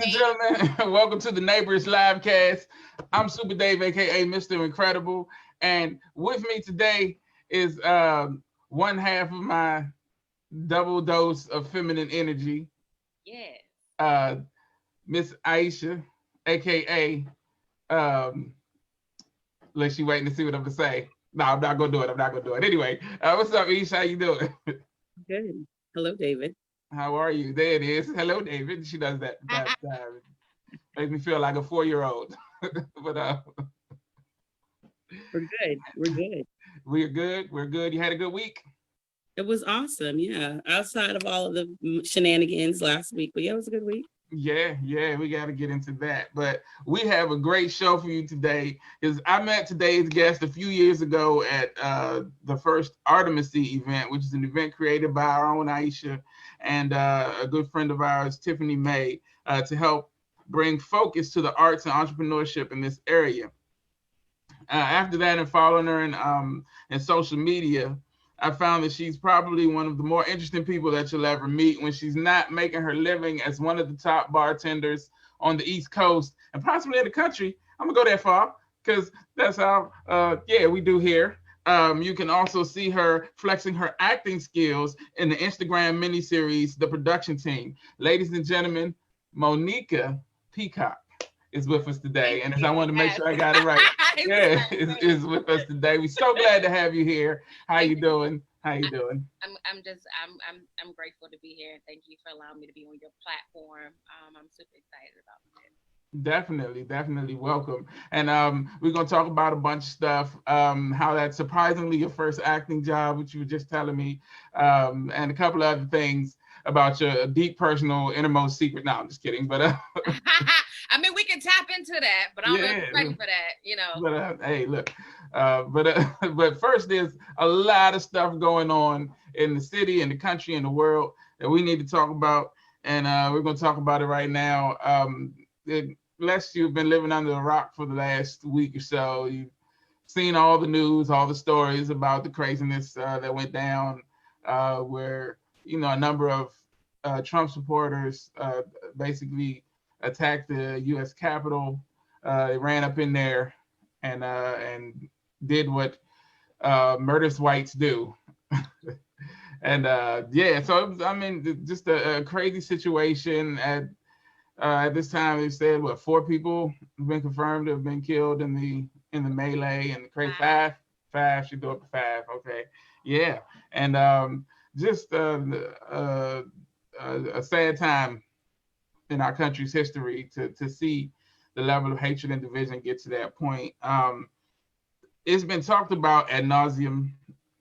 and gentlemen, welcome to the Neighborish livecast. I'm Super Dave, aka Mr. Incredible, and with me today is one half of my double dose of feminine energy. Yes. Uh, Miss Aisha, aka let she waiting to see what I'm gonna say. No, I'm not gonna do it. I'm not gonna do it. Anyway, what's up, Aisha? How you doing? Good. Hello, David. How are you? There it is. Hello, David. She does that. Makes me feel like a 4-year-old. But We're good. We're good. we're good. We're good. You had a good week? It was awesome. Yeah. Outside of all of the shenanigans last week, but yeah, it was a good week. Yeah, we got to get into that. But we have a great show for you today. Because I met today's guest a few years ago at the first Artemisy event, which is an event created by our own Aisha and a good friend of ours, Tiffany May, to help bring focus to the arts and entrepreneurship in this area. After that, and following her in social media, I found that she's probably one of the more interesting people that you'll ever meet when she's not making her living as one of the top bartenders on the East Coast and possibly in the country. I'm gonna go that far because that's how we do here. You can also see her flexing her acting skills in the Instagram miniseries, The Production Team. Ladies and gentlemen, Monniquer Peacock is with us today, and as I wanted to make sure I got it right. Yeah, is with us today. We're so glad to have you here. How you doing? How you doing? I'm grateful to be here. Thank you for allowing me to be on your platform. I'm super excited about it. Definitely welcome. And we're gonna talk about a bunch of stuff. How that's surprisingly your first acting job, which you were just telling me, and a couple of other things about your deep personal innermost secret. No, I'm just kidding. But I mean, we can tap into that, but I'm not ready for that, But hey, look, but first, there's a lot of stuff going on in the city, in the country, in the world that we need to talk about, and we're going to talk about it right now. Unless you've been living under a rock for the last week or so, you've seen all the news, all the stories about the craziness that went down, where a number of Trump supporters basically attacked the U.S. Capitol. They ran up in there and did what murderous whites do. And so it was, just a crazy situation. At this time, they said 4 people have been confirmed to have been killed in the melee, and the crazy five. She threw up to 5. Okay, yeah, and just a sad time in our country's history to see the level of hatred and division get to that point. It's been talked about ad nauseum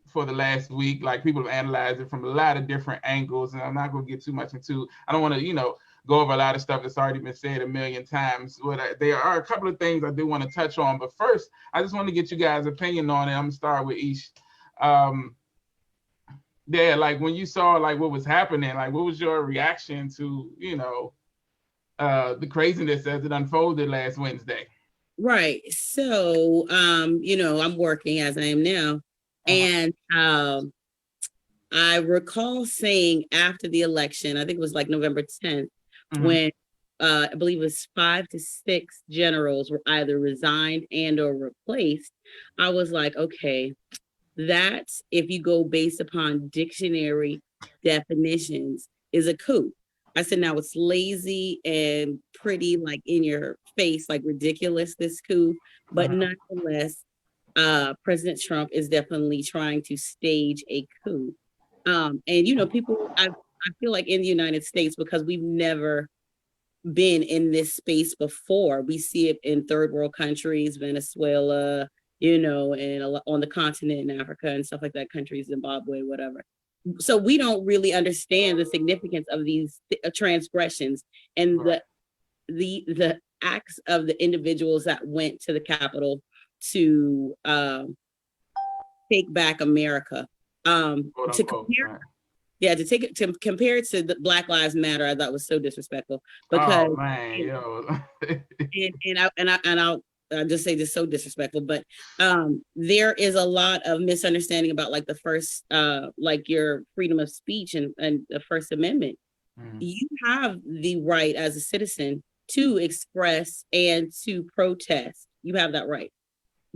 for the last week. Like, people have analyzed it from a lot of different angles, and I'm not going to get too much into. I don't want to, go over a lot of stuff that's already been said a million times. But there are a couple of things I do want to touch on. But first, I just want to get you guys' opinion on it. I'm gonna start with Ish. Like, when you saw like what was happening, like, what was your reaction to the craziness as it unfolded last Wednesday? Right. So, I'm working as I am now. And I recall saying after the election, I think it was like November 10th, when I believe it was 5 to 6 generals were either resigned and or replaced. I was like, okay, that's, if you go based upon dictionary definitions, is a coup. I said, now it's lazy and pretty, like in your face, like ridiculous, this coup. But nonetheless, President Trump is definitely trying to stage a coup. And, people, I feel like in the United States, because we've never been in this space before, we see it in third world countries, Venezuela, and on the continent in Africa and stuff like that, countries, Zimbabwe, whatever. So we don't really understand the significance of these transgressions and the acts of the individuals that went to the Capitol to take back America. To compare it to the Black Lives Matter, I thought was so disrespectful because I'll just say this, so disrespectful, but there is a lot of misunderstanding about like the first, like your freedom of speech and the First Amendment. You have the right as a citizen to express and to protest. You have that right.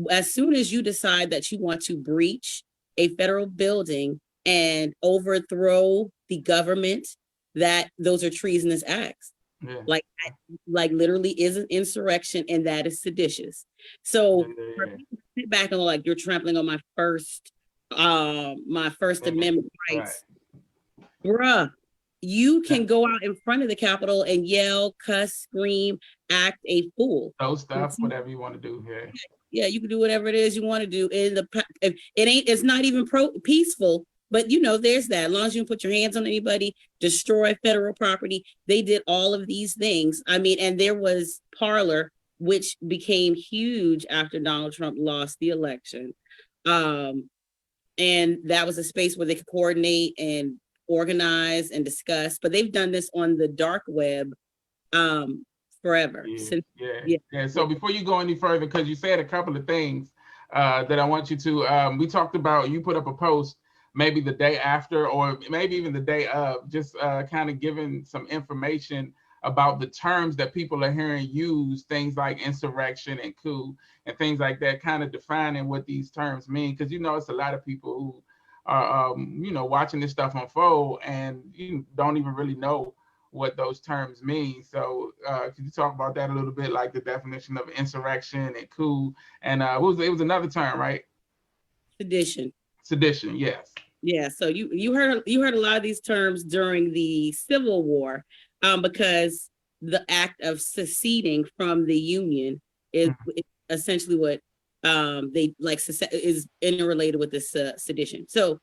As soon as you decide that you want to breach a federal building and overthrow the government, that those are treasonous acts. Yeah. Like literally is an insurrection, and that is seditious. So for people to sit back and like, you're trampling on my First Amendment rights, bruh. You can go out in front of the Capitol and yell, cuss, scream, act a fool. Those stuff, whatever you want to do here. Yeah, you can do whatever it is you want to do. It's not even peaceful, but you know, there's that. As long as you don't put your hands on anybody, destroy federal property. They did all of these things. I mean, and there was Parler, which became huge after Donald Trump lost the election. And that was a space where they could coordinate and organize and discuss, but they've done this on the dark web forever. So before you go any further, because you said a couple of things that I want you to, we talked about, you put up a post maybe the day after or maybe even the day of, just kind of giving some information about the terms that people are hearing used, things like insurrection and coup and things like that, kind of defining what these terms mean, because you know it's a lot of people who are watching this stuff unfold and you don't even really know what those terms mean. So could you talk about that a little bit, like the definition of insurrection and coup, and it was another term, right? Sedition, yes. Yeah, so you heard a lot of these terms during the Civil War, because the act of seceding from the Union is essentially what they like is interrelated with this sedition. So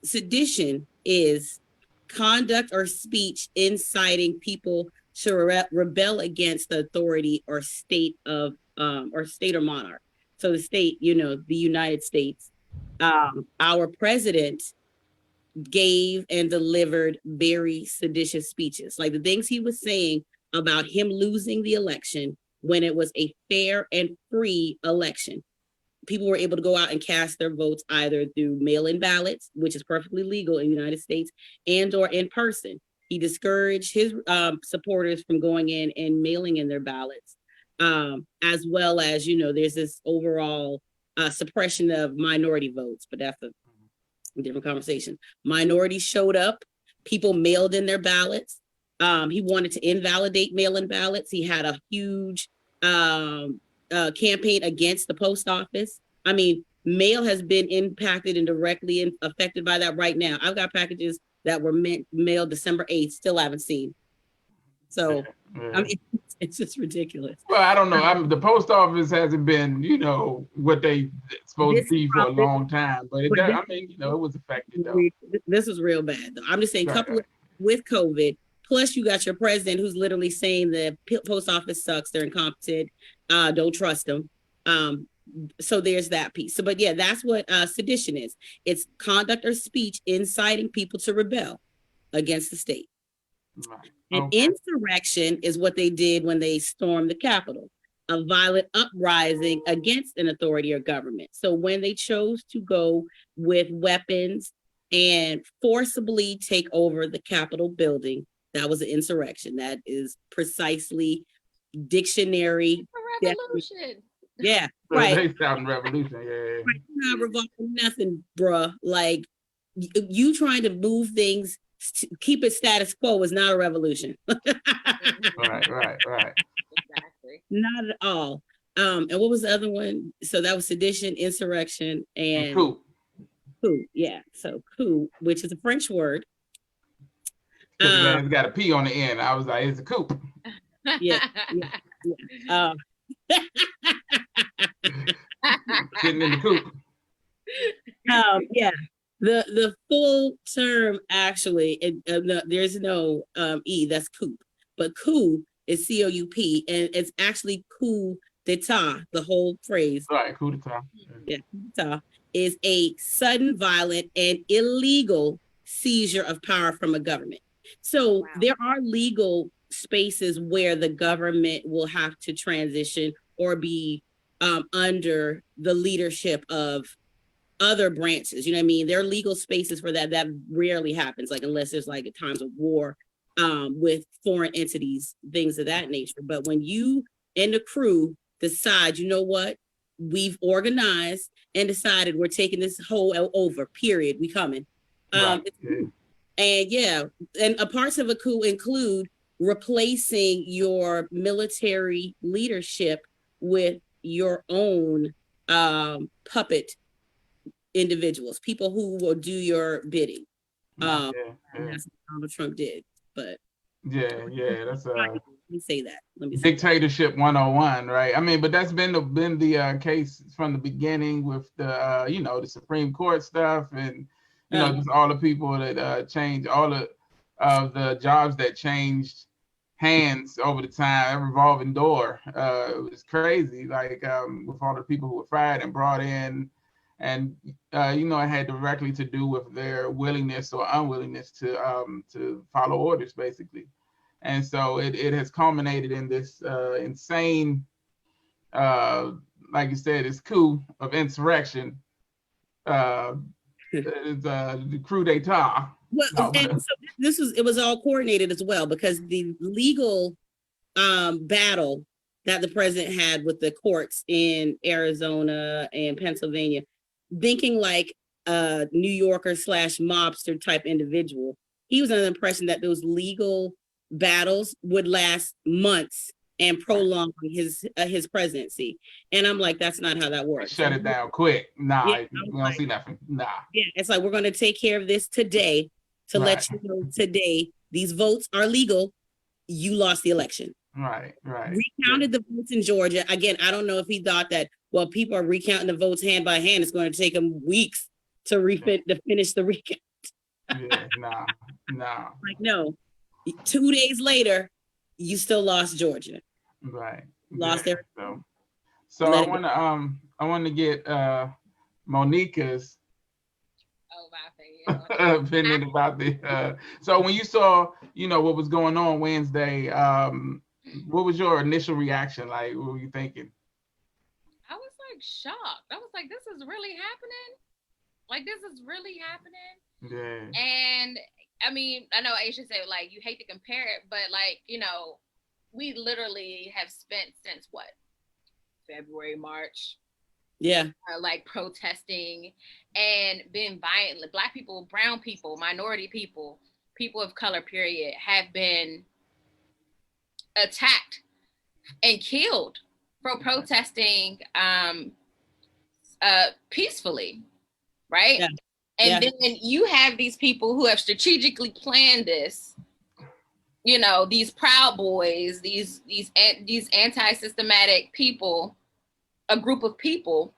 sedition is conduct or speech inciting people to rebel against the authority or state or monarch. So the state, the United States. Our president gave and delivered very seditious speeches, like the things he was saying about him losing the election when it was a fair and free election. People were able to go out and cast their votes either through mail-in ballots, which is perfectly legal in the United States, and or in person. He discouraged his supporters from going in and mailing in their ballots, as well as, there's this overall suppression of minority votes, but that's a different conversation. Minorities showed up, people mailed in their ballots. He wanted to invalidate mail-in ballots. He had a huge campaign against the post office. I mean, mail has been impacted and directly affected by that right now. I've got packages that were mailed December 8th, still haven't seen. So, I mean, it's just ridiculous. Well, I don't know. The post office hasn't been, what they supposed to be for a long time, but it was affected though. This is real bad though. I'm just saying, with COVID, plus you got your president who's literally saying the post office sucks, they're incompetent, don't trust them. So there's that piece. So, but yeah, that's what sedition is. It's conduct or speech inciting people to rebel against the state. Right. And insurrection is what they did when they stormed the Capitol, a violent uprising against an authority or government. So when they chose to go with weapons and forcibly take over the Capitol building, that was an insurrection. That is precisely dictionary. Revolution. Yeah, right. They sound revolution. Yeah. Right. Not revolting nothing, bruh. Like you trying to move things, keep it status quo is not a revolution. Right. Exactly. Not at all. And what was the other one? So that was sedition, insurrection, and coup. Coup, yeah. So coup, which is a French word. It's got a P on the end. I was like, it's a coup. Yeah. Getting in the coop. Yeah. The full term actually, there's no E, that's coup. But coup is C-O-U-P, and it's actually coup d'etat, the whole phrase. Right, coup d'etat. Yeah, coup d'etat is a sudden, violent, and illegal seizure of power from a government. So there are legal spaces where the government will have to transition or be under the leadership of other branches. You know what I mean? There are legal spaces for that. That rarely happens, like unless there's like times of war with foreign entities, things of that nature. But when you and the crew decide, you know what, we've organized and decided we're taking this whole over, period, we coming. Right. And yeah, and parts of a coup include replacing your military leadership with your own puppet individuals, people who will do your bidding. And that's what Donald Trump did. But that's let me say that. Dictatorship 101, right? I mean, but that's been the case from the beginning with the the Supreme Court stuff, and just all the people that changed, all the jobs that changed hands over the time, a revolving door. It was crazy, like with all the people who were fired and brought in, and it had directly to do with their willingness or unwillingness to follow orders, basically. And so it has culminated in this insane, like you said, this coup of insurrection. It's the coup d'etat. Well, and so it was all coordinated as well, because the legal battle that the president had with the courts in Arizona and Pennsylvania, thinking like a New Yorker / mobster type individual, he was under the impression that those legal battles would last months and prolong his presidency. And I'm like, that's not how that works. Shut it down quick. Nah, we don't see nothing. Nah. Yeah, it's like, we're going to take care of this today to let you know today these votes are legal. You lost the election. Right. Recounted the votes in Georgia. Again, I don't know if he thought that, well, people are recounting the votes hand by hand, it's going to take them weeks to finish the recount. Nah. Like, no. 2 days later, you still lost Georgia. Right. Lost everything. So I want to get Monniquer's opinion about the. So when you saw, what was going on Wednesday, what was your initial reaction? Like, what were you thinking? I was like shocked. I was like, this is really happening? Like, this is really happening? Yeah. And I mean, I know Aisha said, like, you hate to compare it, but like, we literally have spent since what? February, March. Yeah. Like protesting and being violent. Black people, brown people, minority people, people of color, period, have been attacked and killed for protesting peacefully, right? Yeah. And then you have these people who have strategically planned this, these Proud Boys, these anti-systematic people, a group of people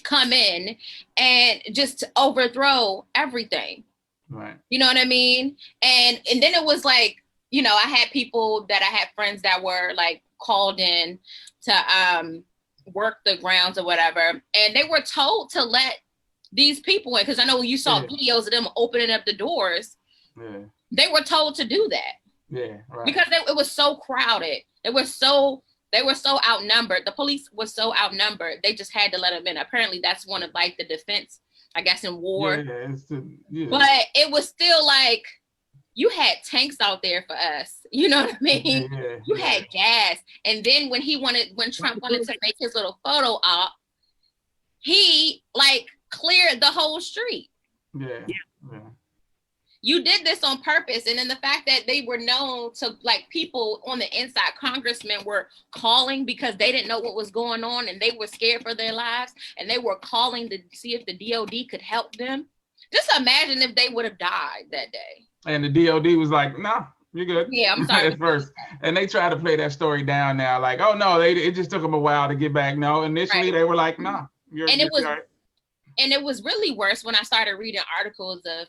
come in and just to overthrow everything. Right. You know what I mean? And then it was like, I had friends that were like called in to work the grounds or whatever, and they were told to let these people in, because I know you saw videos of them opening up the doors. Yeah. They were told to do that. Yeah, right. Because it was so crowded. They were so outnumbered. The police was so outnumbered. They just had to let them in. Apparently, that's one of like the defense, I guess, in war. Yeah. But it was still like, you had tanks out there for us. You know what I mean? Yeah. You had gas. And then when Trump wanted to make his little photo op, he like cleared the whole street. Yeah. You did this on purpose. And then the fact that they were known to, like, people on the inside, congressmen were calling because they didn't know what was going on and they were scared for their lives, and they were calling to see if the DOD could help them. Just imagine if they would have died that day. And the DOD was like, no, you're good. Yeah, I'm sorry. At first. And they try to play that story down now, like, oh no, it just took them a while to get back. No, initially They were like, no, you're right. And it was really worse when I started reading articles of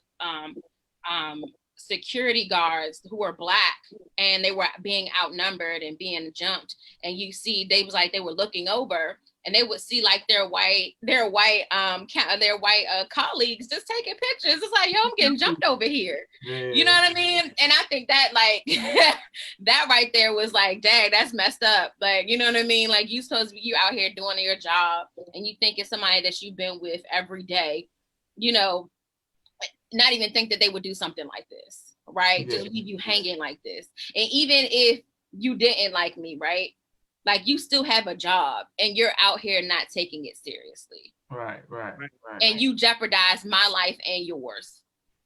security guards who were Black, and they were being outnumbered and being jumped. And you see, they were looking over, and they would see like their white colleagues just taking pictures. It's like, yo, I'm getting jumped over here. Yeah. You know what I mean? And I think that like that right there was like, dang, that's messed up. Like, you know what I mean? Like, you supposed to be out here doing your job, and you think it's somebody that you've been with every day, not even think that they would do something like this. right? Just leave you hanging like this. And even if you didn't like me, right? Like you still have a job and you're out here not taking it seriously. Right. And you jeopardize my life and yours.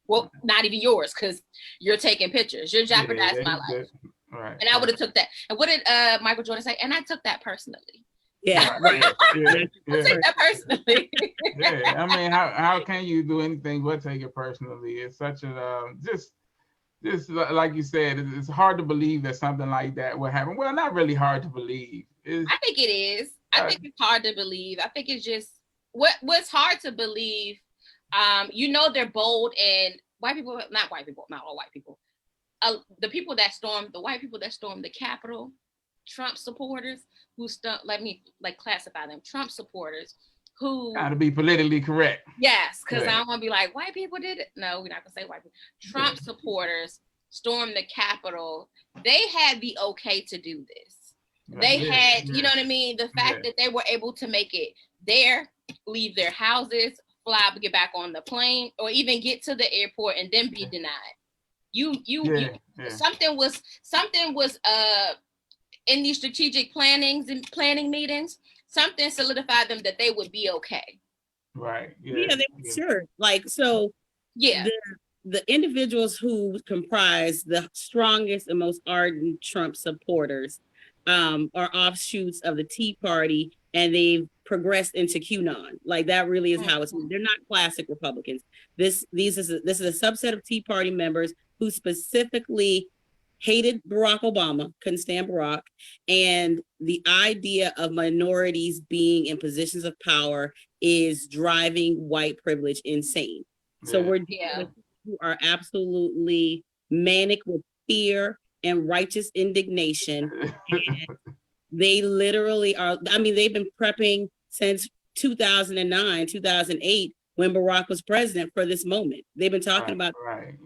Well, not even yours, because you're taking pictures. You're jeopardizing my life. Right. And I would have took that. And what did Michael Jordan say? And I took that personally. Yeah. I took that personally. I mean, how can you do anything but take it personally? It's such a just like you said, it's hard to believe that something like that would happen. Well, not really hard to believe. I think it is. I think it's hard to believe. I think it's just what's hard to believe. They're bold, and not all white people. The white people that stormed the Capitol, Trump supporters who let me classify them, Trump supporters who got to be politically correct. Yes, because I don't want to be like white people did it. No, we're not gonna say white people. Trump supporters stormed the Capitol. They had the okay to do this. They had, you know what I mean? The fact that they were able to make it there, leave their houses, fly, get back on the plane, or even get to the airport and then be denied. Something was in these strategic planning meetings, something solidified them that they would be okay. Right. Yeah, they were sure. Like, so the individuals who comprise the strongest and most ardent Trump supporters are offshoots of the Tea Party, and they've progressed into QAnon. Like that really is how it's. They're not classic Republicans. This is a subset of Tea Party members who specifically hated Barack Obama, couldn't stand Barack, and the idea of minorities being in positions of power is driving white privilege insane. So we're dealing with people who are absolutely manic with fear and righteous indignation. And they literally are, I mean, they've been prepping since 2009, 2008, when Barack was president for this moment. They've been talking about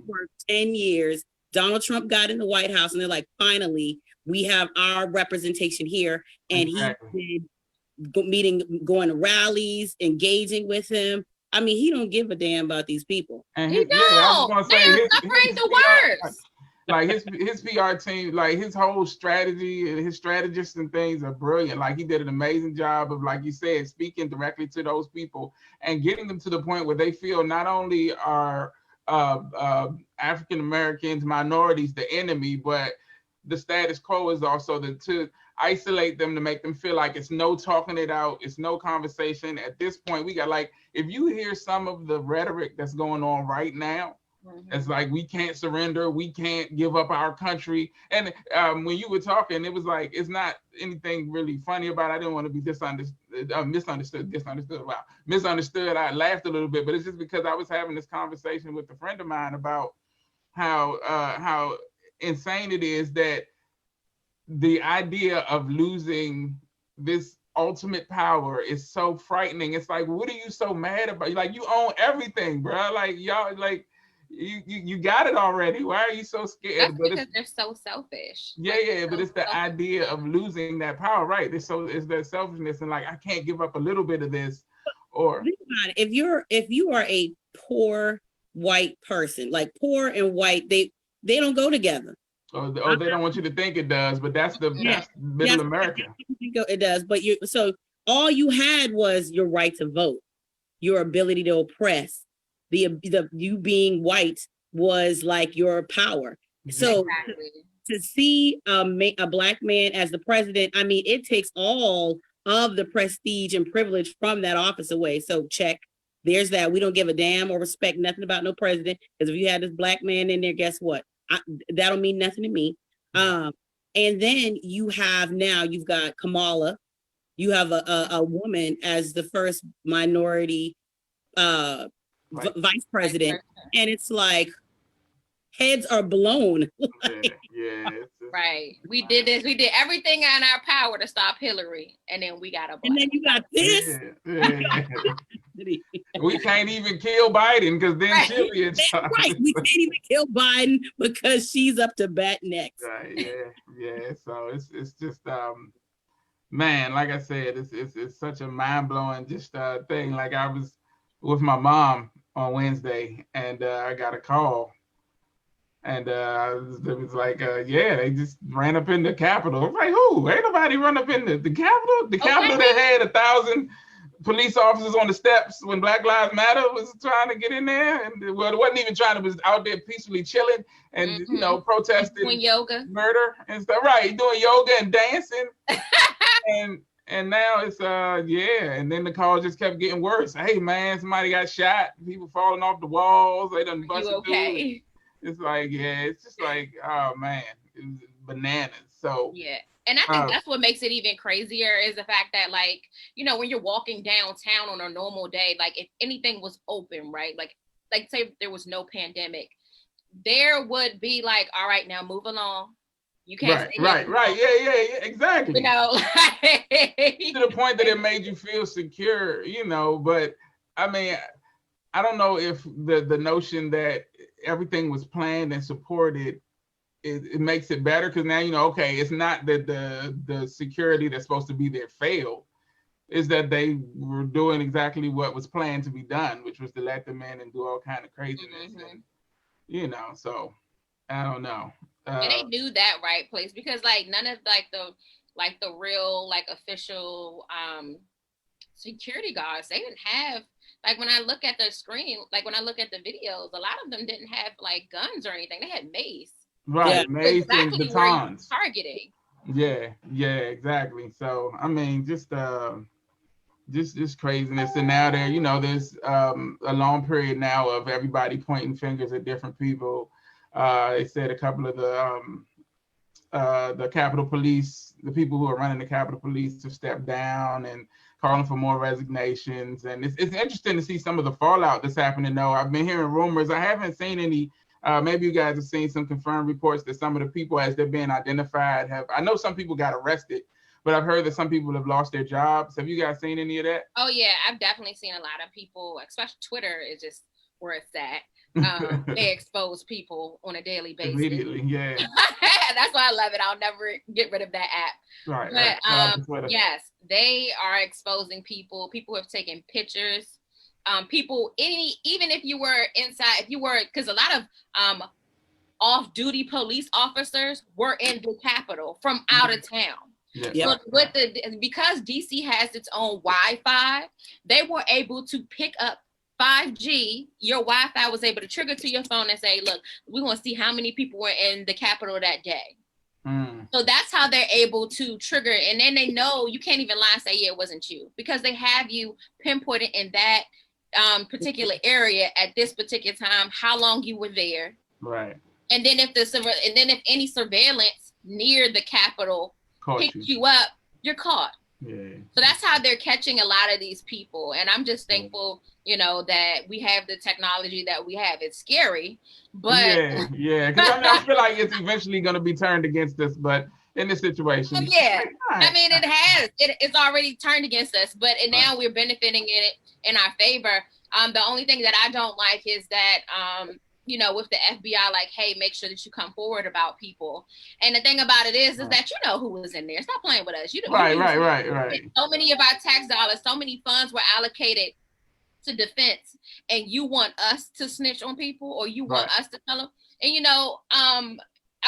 for 10 years. Donald Trump got in the White House and they're like, finally, we have our representation here. And he's been going to rallies, engaging with him. I mean, he don't give a damn about these people. And he don't. They're suffering the worst. Like his PR team, like his whole strategy and his strategists and things are brilliant. Like he did an amazing job of, like you said, speaking directly to those people and getting them to the point where they feel not only are African Americans, minorities, the enemy, but the status quo is also to isolate them, to make them feel like it's no talking it out, it's no conversation. At this point, we got, like, if you hear some of the rhetoric that's going on right now, it's like, we can't surrender, we can't give up our country. And when you were talking, it was like, it's not anything really funny about it. I didn't want to be misunderstood. I laughed a little bit, but it's just because I was having this conversation with a friend of mine about how insane it is that the idea of losing this ultimate power is so frightening. It's like, what are you so mad about? Like, you own everything, bro. Like, y'all, like, you got it already. Why are you so scared? That's because they're so selfish. But it's the idea of losing that power, right? It's that selfishness, and like, I can't give up a little bit of this. Or think about it. If you are a poor white person, like poor and white, they don't go together. Oh, they don't want you to think it does, but that's middle America. It does, but so all you had was your right to vote, your ability to oppress. The you being white was like your power. So to see a black man as the president, I mean, it takes all of the prestige and privilege from that office away. So check, there's that. We don't give a damn or respect nothing about no president, because if you had this black man in there, guess what? That'll mean nothing to me. And then you've got Kamala. You have a woman as the first minority vice president, and it's like heads are blown. Right. We did this. We did everything in our power to stop Hillary, and then we got and then you got this. We can't even kill Biden because then she'll be in charge. Right. We can't even kill Biden because she's up to bat next. Right. Yeah. So it's just man, like I said, it's such a mind-blowing just thing. Like, I was with my mom on Wednesday, and I got a call, And it was like, yeah, they just ran up in the Capitol. I'm like, who? Ain't nobody run up in the Capitol? The Capitol that had 1,000 police officers on the steps when Black Lives Matter was trying to get in there. And well, it wasn't even trying to, was out there peacefully chilling and, you know, protesting doing yoga, murder and stuff. Right, doing yoga and dancing. And now it's yeah, and then the call just kept getting worse. Hey man, somebody got shot, people falling off the walls, they done busted through. It's like, yeah, it's just like, oh man, it's bananas. So yeah. And I think that's what makes it even crazier is the fact that, like, you know, when you're walking downtown on a normal day, like if anything was open, right? Like say if there was no pandemic, there would be like, all right, now move along. You can't right, yeah, exactly. You know, to the point that it made you feel secure, you know, but I mean, I don't know if the notion that everything was planned and supported, it makes it better, because now, you know, okay, it's not that the security that's supposed to be there failed, is that they were doing exactly what was planned to be done, which was to let them in and do all kind of craziness. And, you know, so I don't know. And they knew that, right, place, because like none of the real like official security guards, they didn't have, like, when I look at the screen, like when I look at the videos, a lot of them didn't have like guns or anything. They had mace. Right, mace and batons. Targeting. Yeah, exactly. So I mean, just craziness. And now there, you know, there's a long period now of everybody pointing fingers at different people. They said a couple of the Capitol Police, the people who are running the Capitol Police, have stepped down and calling for more resignations. And it's interesting to see some of the fallout that's happening, though. I've been hearing rumors. I haven't seen any. Maybe you guys have seen some confirmed reports that some of the people, as they're being identified, I know some people got arrested, but I've heard that some people have lost their jobs. Have you guys seen any of that? Oh yeah, I've definitely seen a lot of people, especially Twitter is just where it's at. They expose people on a daily basis. Immediately, yeah. That's why I love it. I'll never get rid of that app. Right. But yes, they are exposing people. People have taken pictures. People, even if you were inside, because a lot of off-duty police officers were in the Capitol from out of town. Yeah. So because DC has its own Wi-Fi, they were able to pick up 5G. Your Wi-Fi was able to trigger to your phone and say, look, we want to see how many people were in the Capitol that day. So that's how they're able to trigger it. And then they know you can't even lie and say, yeah, it wasn't you, because they have you pinpointed in that particular area at this particular time, how long you were there. Right. And then if any surveillance near the Capitol picks you up, you're caught. Yeah. So that's how they're catching a lot of these people. And I'm just thankful, you know, that we have the technology that we have. It's scary, but yeah. Because I feel like it's eventually going to be turned against us, but in this situation, I mean, it's already turned against us, but now we're benefiting in our favor. The only thing that I don't like is that you know, with the FBI, like, hey, make sure that you come forward about people. And the thing about it is that you know who was in there. Stop playing with us. Right. So many of our tax dollars, so many funds were allocated to defense, and you want us to snitch on people, or you want us to tell them. And you know,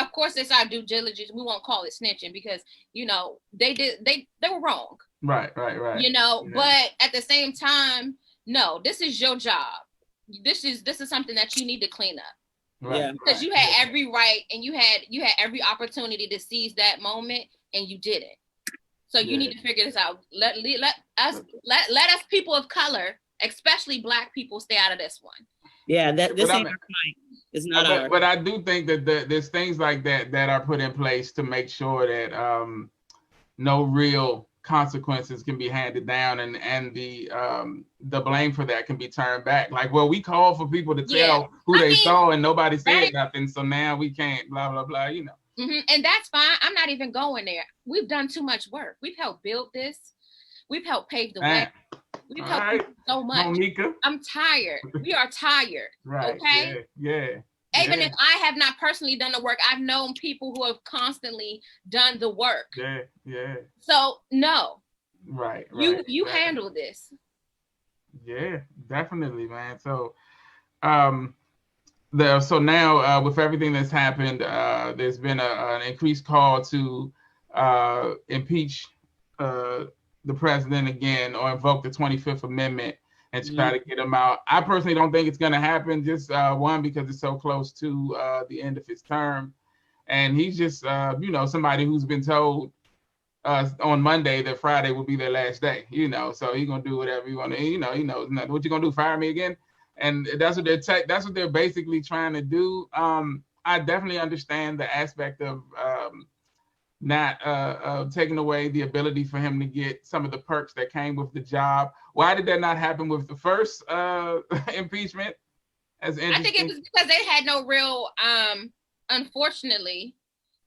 of course, it's our due diligence. We won't call it snitching because, you know, they were wrong. Right. You know, but at the same time, no, this is your job. This is something that you need to clean up. Because you had every right, and you had every opportunity to seize that moment, and you didn't. So you need to figure this out. Let us people of color, especially Black people, stay out of this one. Yeah, this ain't our fight. It's not ours. But I do think that there's things like that are put in place to make sure that no real consequences can be handed down, and the blame for that can be turned back. Like, well, we called for people to tell who they saw, and nobody said nothing, so now we can't, blah blah blah, you know. And that's fine. I'm not even going there. We've done too much work. We've helped build this. We've helped pave the way. We've helped so much. Monniquer. I'm tired. We are tired. Right. Okay. Yeah. Even if I have not personally done the work, I've known people who have constantly done the work. Yeah. So no. Right. You handle this. Yeah, definitely, man. So So now with everything that's happened, there's been an increased call to impeach the president again or invoke the 25th Amendment and try to get him out. I personally don't think it's going to happen. Just one, because it's so close to the end of his term, and he's just somebody who's been told on Monday that Friday will be their last day. So he's gonna do whatever he want to. He knows nothing. What you gonna do? Fire me again? And that's what that's what they're basically trying to do. I definitely understand the aspect of not taking away the ability for him to get some of the perks that came with the job. Why did that not happen with the first impeachment? I think it was because they had no real. Unfortunately,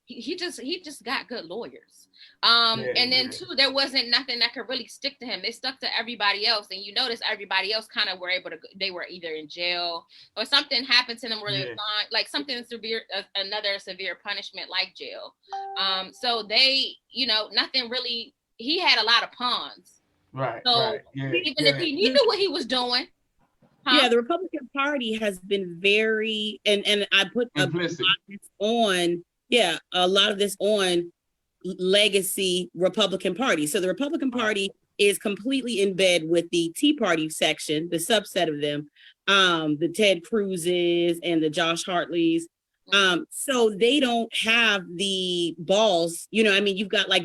he just got good lawyers. And then too, there wasn't nothing that could really stick to him. They stuck to everybody else, and you notice everybody else kind of were able to. They were either in jail or something happened to them where they found like something severe, another severe punishment like jail. So they, nothing really. He had a lot of pawns. Right. So right. Even if he knew what he was doing. Yeah, the Republican Party has been very, and I put a lot of this on. Yeah, a lot of this on legacy Republican Party. So the Republican Party is completely in bed with the Tea Party section, the subset of them, the Ted Cruzes and the Josh Hartleys. So they don't have the balls. You've got like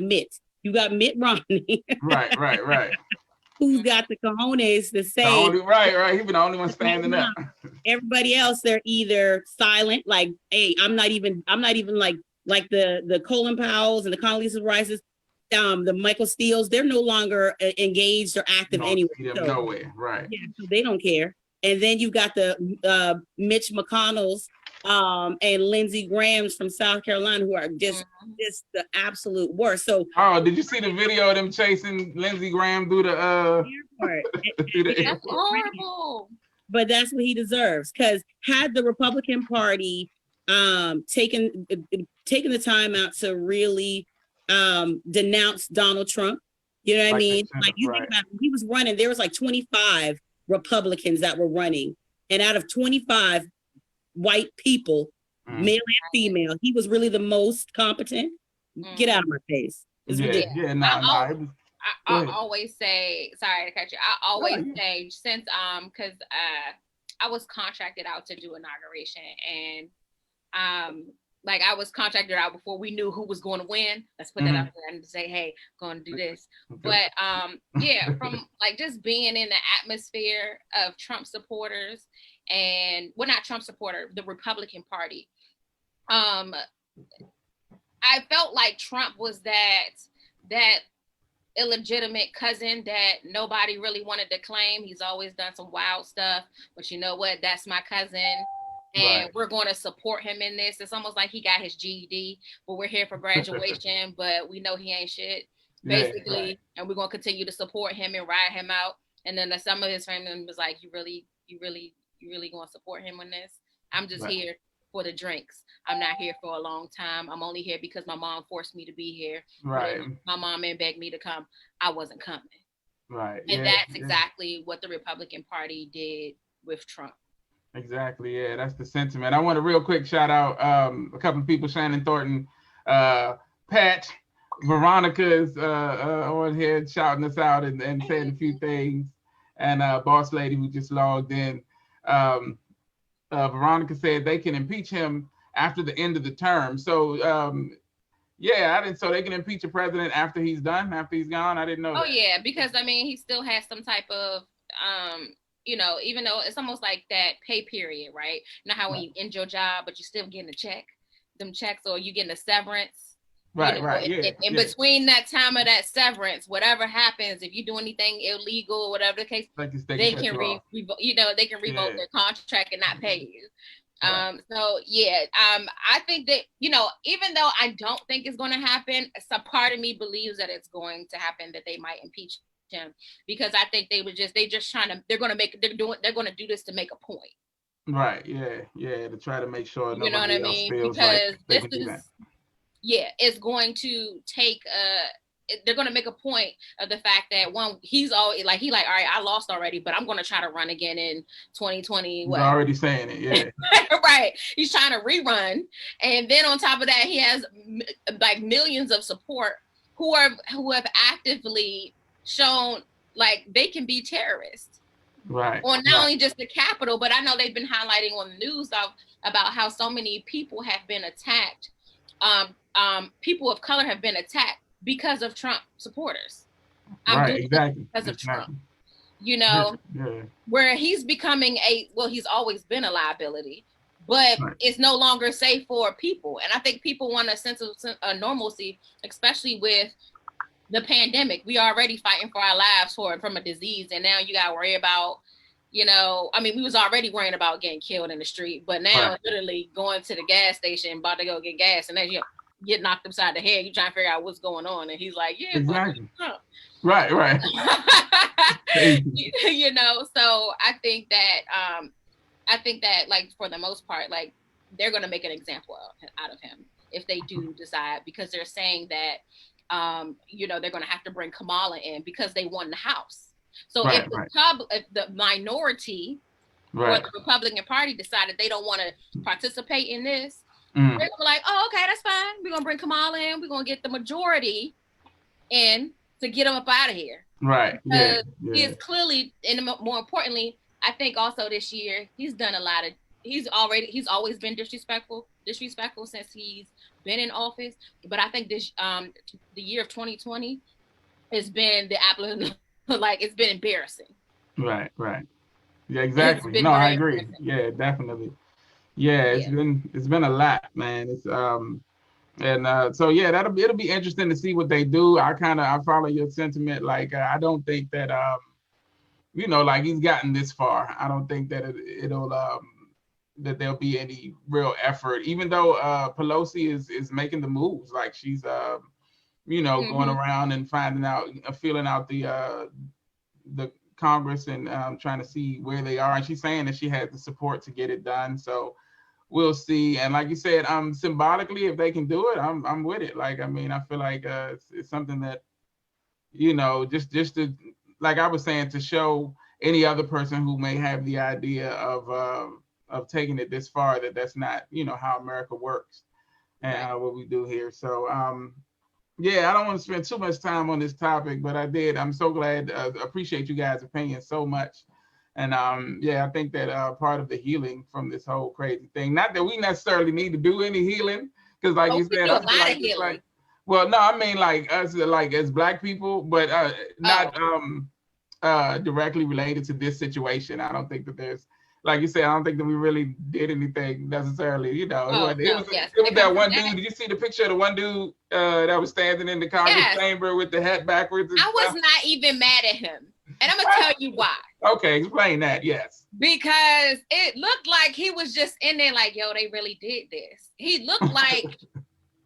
you got Mitt Romney. Right. Who's got the cojones to say right. He's been the only one standing up. Everybody else, they're either silent, like, hey, I'm not even like the Colin Powells and the Condoleezza Rices, the Michael Steeles, they're no longer engaged or active anyway. So, nowhere, right? Yeah, so they don't care. And then you've got the Mitch McConnells and Lindsey Graham's from South Carolina, who are just the absolute worst. So, did you see the video of them chasing Lindsey Graham through the airport? That's horrible. But that's what he deserves. Because had the Republican Party taken the time out to really denounce Donald Trump, you know what I mean? Like you think about, he was running. There was like 25 Republicans that were running, and out of 25 white people, male and female, he was really the most competent. Get out of my face. It's ridiculous. I always say, sorry to cut you. I always say, since because I was contracted out to do inauguration, and like I was contracted out before we knew who was going to win. Let's put that out there and say, hey, going to do this. But from like just being in the atmosphere of Trump supporters and not Trump supporter, the Republican Party. I felt like Trump was that illegitimate cousin that nobody really wanted to claim. He's always done some wild stuff, but you know what? That's my cousin. And we're going to support him in this. It's almost like he got his GED, but we're here for graduation, but we know he ain't shit, basically. And we're going to continue to support him and ride him out. And then some of his family was like, you really going to support him in this? I'm just here for the drinks. I'm not here for a long time. I'm only here because my mom forced me to be here. Right. My mom and begged me to come. I wasn't coming. Right. And that's exactly what the Republican Party did with Trump. Exactly. Yeah, that's the sentiment. I want to real quick shout out a couple of people: Shannon Thornton, Pat, Veronica is on here shouting us out and saying a few things, and Boss Lady who just logged in. Veronica said they can impeach him after the end of the term. So so they can impeach a president after he's done, after he's gone. I didn't know. Oh yeah, because I mean he still has some type of even though it's almost like that pay period, right? You know how when you end your job, but you're still getting a check, them checks, or you getting a severance. Right. In between that time of that severance, whatever happens, if you do anything illegal or whatever the case, they can revoke their contract and not pay you. I think that, even though I don't think it's going to happen, some part of me believes that it's going to happen, that they might impeach him, because I think they're going to do this to make a point. Right. Yeah. To try to make sure. You know what I mean? Because this is, it's going to take they're going to make a point of the fact that one, he's always like, all right, I lost already, but I'm going to try to run again in 2020. He's already saying it, yeah. Right. He's trying to rerun. And then on top of that, he has like millions of support who have actively shown like they can be terrorists. Right. On not only just the Capitol, but I know they've been highlighting on the news about how so many people have been attacked. People of color have been attacked because of Trump supporters. Exactly. Because of Trump. You know, where he's becoming he's always been a liability, but it's no longer safe for people. And I think people want a sense of normalcy, especially with the pandemic. We already fighting for our lives from a disease, and now you got to worry about, you know, I mean, we was already worrying about getting killed in the street, but now literally going to the gas station, about to go get gas, and then you get knocked upside the head. You trying to figure out what's going on, and he's like, yeah, exactly. Right. You know, so I think that like for the most part, like they're going to make an example out of him if they do decide, because they're saying that you know, they're going to have to bring Kamala in because they won the House. So if the minority or the Republican Party decided they don't want to participate in this, they're gonna be like, oh, okay, that's fine. We're gonna bring Kamala in. We're gonna get the majority in to get him up out of here. Right. He is clearly, and more importantly, I think also this year he's done a lot of. He's always been disrespectful since he's been in office. But I think this the year of 2020 has been like it's been embarrassing. Right. Yeah, exactly. No, I agree. Yeah, definitely. Yeah, it's been a lot, man. It's so yeah, it'll be interesting to see what they do. I follow your sentiment. Like I don't think that you know, like he's gotten this far. I don't think that it'll that there'll be any real effort, even though Pelosi is making the moves. Like she's you know, going around and feeling out the Congress and trying to see where they are. And she's saying that she has the support to get it done. So we'll see. And like you said, symbolically, if they can do it, I'm with it. Like, I mean, I feel like it's something that, you know, just to, like I was saying, to show any other person who may have the idea of taking it this far, that's not, you know, how America works and what we do here. So, yeah, I don't want to spend too much time on this topic, but I did. I'm so glad. Appreciate you guys' opinion so much. And yeah, I think that part of the healing from this whole crazy thing, not that we necessarily need to do any healing, because like you said, I feel like it's like, well, no, I mean like us, like as Black people, but not directly related to this situation. I don't think that there's, like you said, I don't think that we really did anything necessarily, you know. It was that one dude. Did you see the picture of the one dude that was standing in the Congress chamber with the hat backwards? I was not even mad at him. And I'm going to tell you why. Okay, explain that, yes. Because it looked like he was just in there like, yo, they really did this. He looked like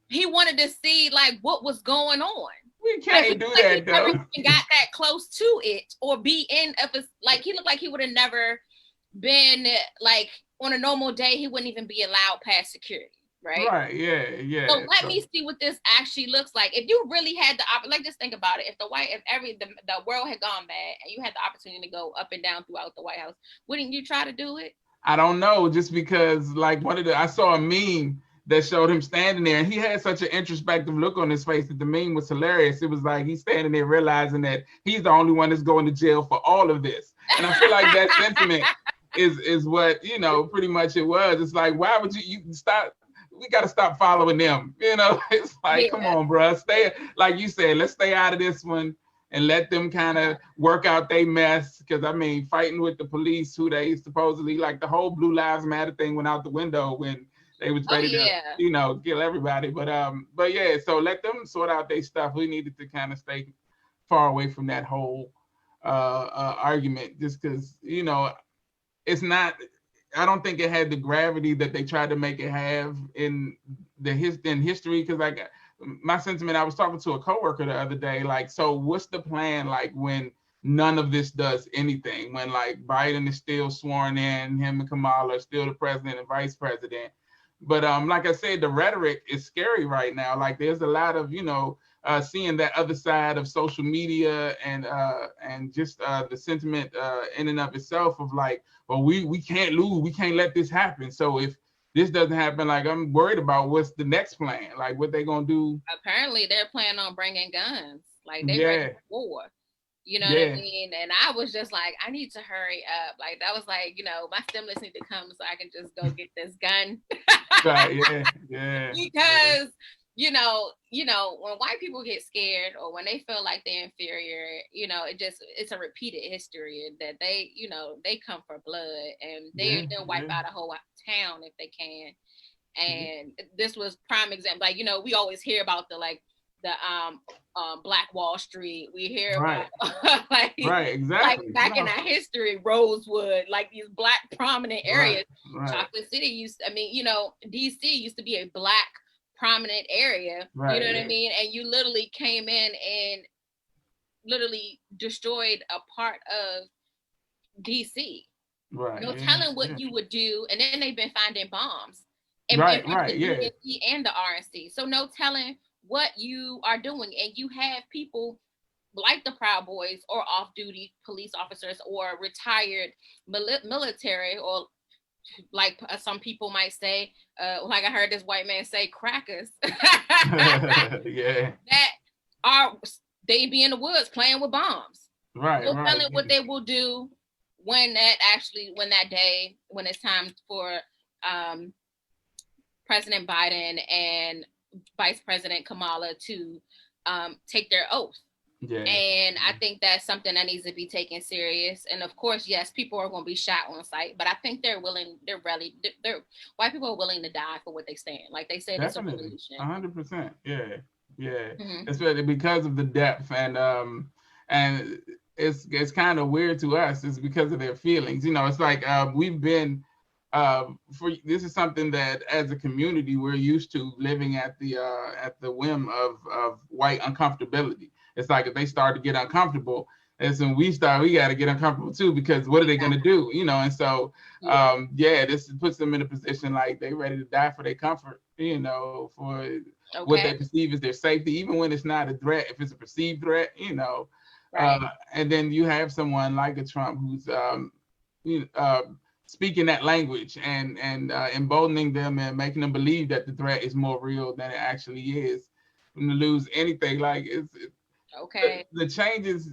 he wanted to see like what was going on. We can't do that, though. He got that close to it or be in, like he looked like he would have never been like on a normal day, he wouldn't even be allowed past security, right? Right, yeah. So let me see what this actually looks like. If you really had like just think about it. If the world had gone bad and you had the opportunity to go up and down throughout the White House, wouldn't you try to do it? I don't know, just because like I saw a meme that showed him standing there and he had such an introspective look on his face that the meme was hilarious. It was like he's standing there realizing that he's the only one that's going to jail for all of this. And I feel like that sentiment is what, you know, pretty much it was. It's like, why would you stop? We got to stop following them. You know, it's like, come on, bro. Stay, like you said, let's stay out of this one and let them kind of work out their mess. Because, I mean, fighting with the police, who they supposedly, like the whole Blue Lives Matter thing went out the window when they was ready to, you know, kill everybody. But yeah, so let them sort out their stuff. We needed to kind of stay far away from that whole argument, just because, you know, it's not, I don't think it had the gravity that they tried to make it have in history. Because like my sentiment, I was talking to a coworker the other day, like, so what's the plan like when none of this does anything, when like Biden is still sworn in, him and Kamala are still the president and vice president. But like I said, the rhetoric is scary right now. Like there's a lot of, you know, seeing that other side of social media and just the sentiment in and of itself of like, well, we can't lose, we can't let this happen. So if this doesn't happen, like I'm worried about what's the next plan, like what they gonna do. Apparently, they're planning on bringing guns, like they ready for war. You know what I mean? And I was just like, I need to hurry up. Like that was like, my stimulus need to come so I can just go get this gun. Right, yeah. Because when white people get scared or when they feel like they're inferior, it's a repeated history that they come for blood and they'll wipe out a whole town if they can. And this was prime example. Like, we always hear about the Black Wall Street. We hear about right, exactly. Like back in our history, Rosewood, like these Black prominent areas. Chocolate City DC used to be a Black prominent area. You know what I mean? And you literally came in and literally destroyed a part of DC. No telling what you would do. And then they've been finding bombs. And the DNC and the RNC. So no telling what you are doing. And you have people like the Proud Boys or off-duty police officers or retired military, or like some people might say, like I heard this white man say, crackers. That they be in the woods playing with bombs. No telling what they will do when that day, when it's time for President Biden and Vice President Kamala to take their oath. And I think that's something that needs to be taken serious. And of course, yes, people are going to be shot on sight, but I think white people are willing to die for what they stand. Like they said, it's a revolution. 100%. Especially because of the depth and it's kind of weird to us. It's because of their feelings. It's like we've been this is something that as a community we're used to living at the whim of white uncomfortability. It's like if they start to get uncomfortable, and so we got to get uncomfortable too, because what are they going to do? And so this puts them in a position like they ready to die for their comfort, for what they perceive as their safety, even when it's not a threat, if it's a perceived threat, and then you have someone like a Trump who's speaking that language and emboldening them and making them believe that the threat is more real than it actually is. When to lose anything, like the changes,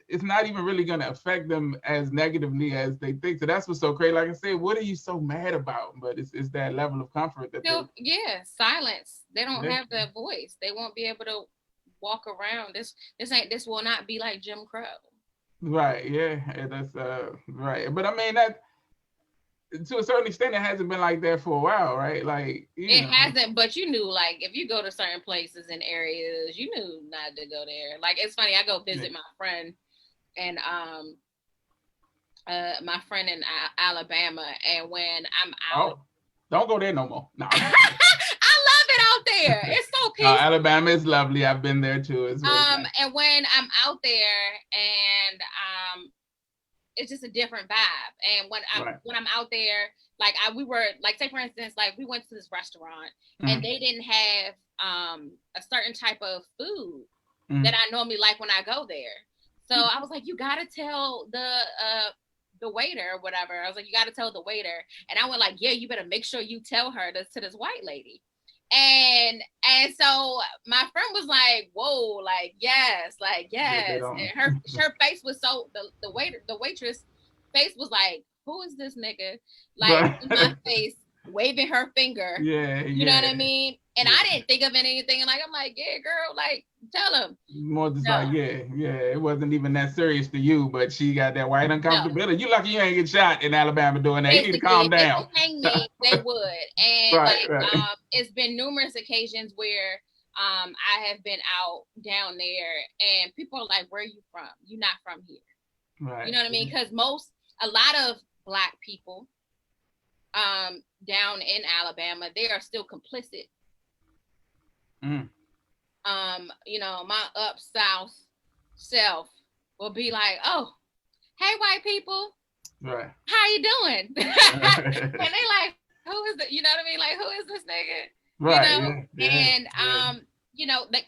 it's not even really going to affect them as negatively as they think. So that's what's so crazy. Like I said, what are you so mad about? But it's that level of comfort that silence. They don't have that voice. They won't be able to walk around. This will not be like Jim Crow. Right. Yeah. That's right. But I mean that to a certain extent, it hasn't been like that for a while, right? Like it hasn't, but you knew, like if you go to certain places and areas, you knew not to go there. Like it's funny, I go visit my friend, and my friend in Alabama, and when I'm out, don't go there no more. No. I love it out there. It's so peaceful. Alabama is lovely. I've been there too. It's really nice. And when I'm out there, and it's just a different vibe. And when I'm out there, like we were like, say for instance, like we went to this restaurant and they didn't have a certain type of food that I normally like when I go there. So I was like, you gotta tell the waiter or whatever. I was like, you gotta tell the waiter. And I went like, yeah, you better make sure you tell her this to this white lady. And so my friend was like, whoa, like yes. And her face was so the waitress face was like, who is this nigga? Like in my face, waving her finger. You know what I mean? And I didn't think of anything. And like I'm like, yeah, girl, like tell him. More just like, it wasn't even that serious to you, but she got that white uncomfortability. You lucky you ain't get shot in Alabama doing that. You need to calm down. If they hang me, they would. And it's been numerous occasions where I have been out down there and people are like, where are you from? You're not from here. Right. You know what I mean? Because a lot of Black people down in Alabama, they are still complicit. My up south self will be like, oh, hey, white people, right? How you doing? And they like, who is it? You know what I mean? Like, who is this nigga? Right. And you know, like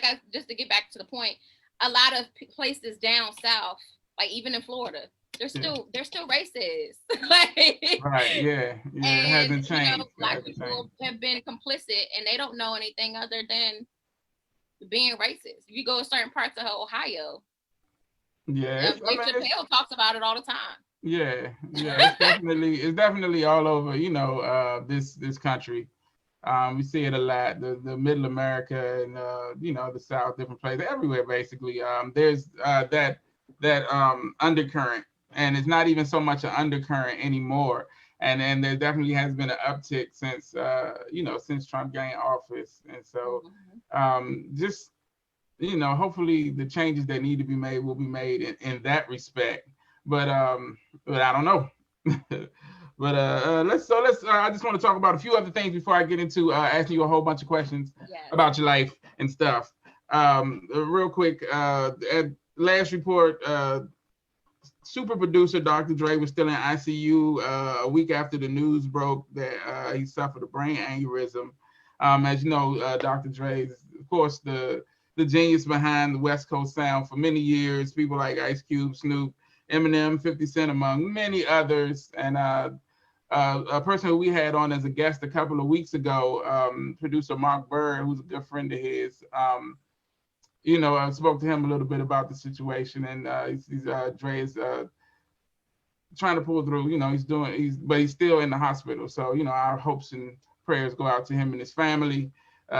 I just to get back to the point, a lot of places down south, like even in Florida, they're still racist. Like, Right. Yeah. Yeah. It and hasn't you know, changed. It black hasn't changed. people have been complicit, and they don't know anything other than being racist. If you go to certain parts of Ohio, Yeah. I Dave mean, Chappelle talks about it all the time. yeah. Yeah. It's definitely all over. You know, this country. We see it a lot. The Middle America and you know, the South, different places, everywhere basically. There's that undercurrent, and it's not even so much an undercurrent anymore. And there definitely has been an uptick since you know, since Trump gained office. And so just, you know, hopefully the changes that need to be made will be made in that respect. But I don't know. But let's I just want to talk about a few other things before I get into asking you a whole bunch of questions about your life and stuff. Real quick, at last report, super producer Dr. Dre was still in ICU a week after the news broke that he suffered a brain aneurysm. As you know, Dr. Dre is, of course, the genius behind the West Coast sound for many years. People like Ice Cube, Snoop, Eminem, 50 Cent, among many others. And a person who we had on as a guest a couple of weeks ago, producer Mark Bird, who's a good friend of his. You know, I spoke to him a little bit about the situation, and Dre is trying to pull through. You know, but he's still in the hospital. So, you know, our hopes and prayers go out to him and his family.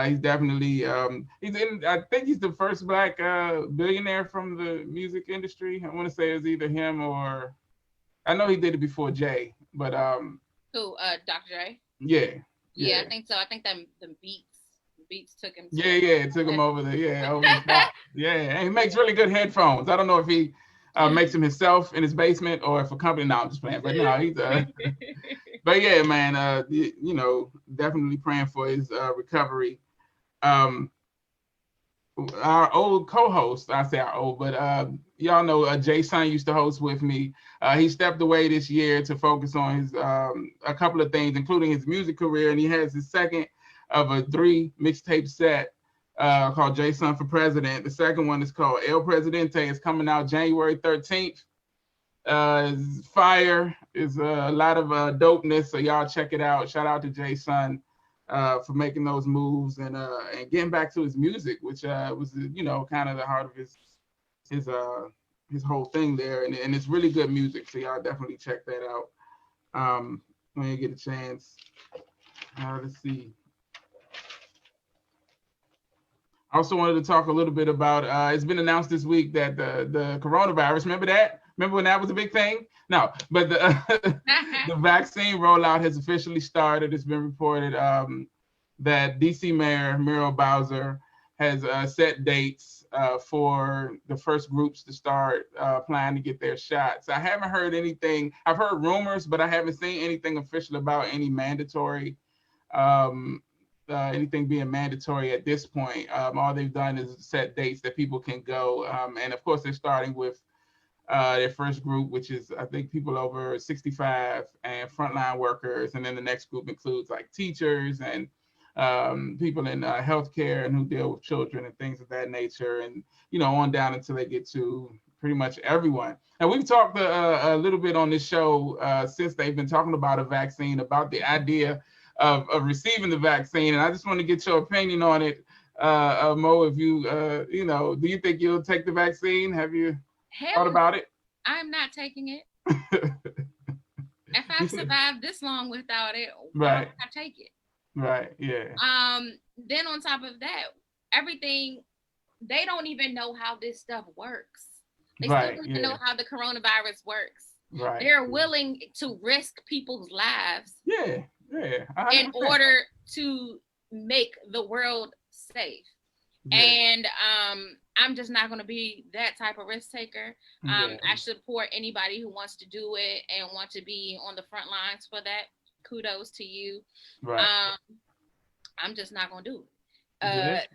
He's definitely I think he's the first black billionaire from the music industry. I want to say it's either him or I know he did it before Jay, but who Dr. Dre? Yeah, I think so. I think that the Beats took him. It took him over there. Yeah, over the top. Yeah, and he makes really good headphones. I don't know if he makes them himself in his basement or if a company. No, I'm just playing. But no, he's but yeah, man. You know, definitely praying for his recovery. Our old co-host, I say our old, but y'all know Jay Sun used to host with me. He stepped away this year to focus on his a couple of things, including his music career, and he has his second of a 3 mixtape set called Jay Sun for President. The second one is called El Presidente. It's coming out January 13th. It's fire. It's a lot of dopeness, so y'all check it out. Shout out to Jay Sun for making those moves and getting back to his music, which was, you know, kind of the heart of his whole thing there, and it's really good music, so y'all definitely check that out when you get a chance. Let's see. I also wanted to talk a little bit about it's been announced this week that the coronavirus, remember that? Remember when that was a big thing? No, but the vaccine rollout has officially started. It's been reported that DC Mayor Muriel Bowser has set dates for the first groups to start planning to get their shots. I haven't heard anything. I've heard rumors, but I haven't seen anything official about any mandatory, anything being mandatory at this point. All they've done is set dates that people can go. And of course, they're starting with their first group, which is, I think, people over 65 and frontline workers. And then the next group includes like teachers and people in healthcare and who deal with children and things of that nature. And, you know, on down until they get to pretty much everyone. And we've talked a little bit on this show since they've been talking about a vaccine, about the idea of receiving the vaccine. And I just want to get your opinion on it. Mo, if you, you know, do you think you'll take the vaccine? Have you thought about it? I'm not taking it. If I've survived this long without it, right, why would I take it? Right, yeah. Then on top of that, everything, they don't even know how this stuff works. They still don't even know how the coronavirus works. Right. They're willing to risk people's lives. Yeah. In order to make the world safe. Yeah. And I'm just not going to be that type of risk taker. I support anybody who wants to do it and want to be on the front lines for that. Kudos to you. Right. I'm just not going to do it.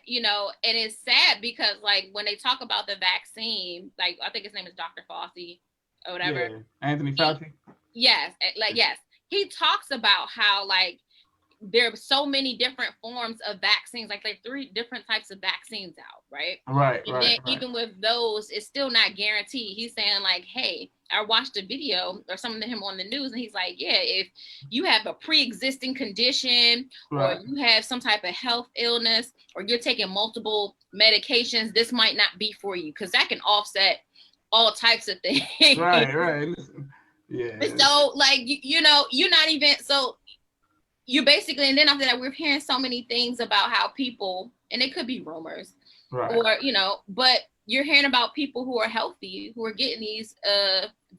You know, and it's sad because like when they talk about the vaccine, like I think his name is Dr. Fauci or whatever. Yeah. Anthony Fauci. Yes. He talks about how like there are so many different forms of vaccines, like 3 different types of vaccines out, right? Right, and right, then right. even with those, it's still not guaranteed. He's saying like, hey, I watched a video or something to him on the news, and he's like, yeah, if you have a pre-existing condition or you have some type of health illness or you're taking multiple medications, this might not be for you, because that can offset all types of things. Right, right. Listen, yeah. So like, you know, you're not even, so you basically, and then after that, we're hearing so many things about how people, and it could be rumors, Right. or, you know, but you're hearing about people who are healthy, who are getting these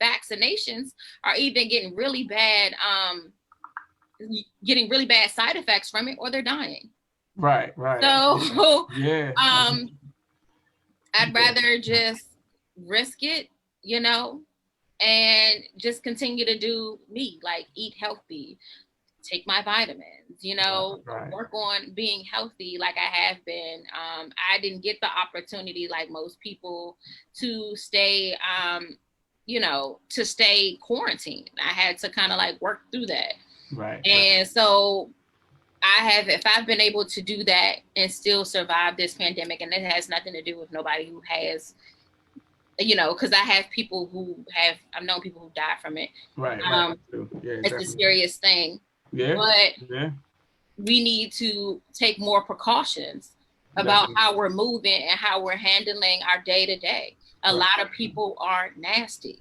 vaccinations, are even getting really bad side effects from it, or they're dying. Right, right. So yeah. I'd rather just risk it, you know, and just continue to do me, like eat healthy, take my vitamins, you know, right. work on being healthy like I have been. I didn't get the opportunity like most people to stay, you know, to stay quarantined. I had to kind of like work through that. Right. And so if I've been able to do that and still survive this pandemic, and it has nothing to do with nobody who has, you know, because I've known people who died from it. Right. Yeah, it's a serious thing. Yeah. But we need to take more precautions about how we're moving and how we're handling our day to day. A lot of people are nasty.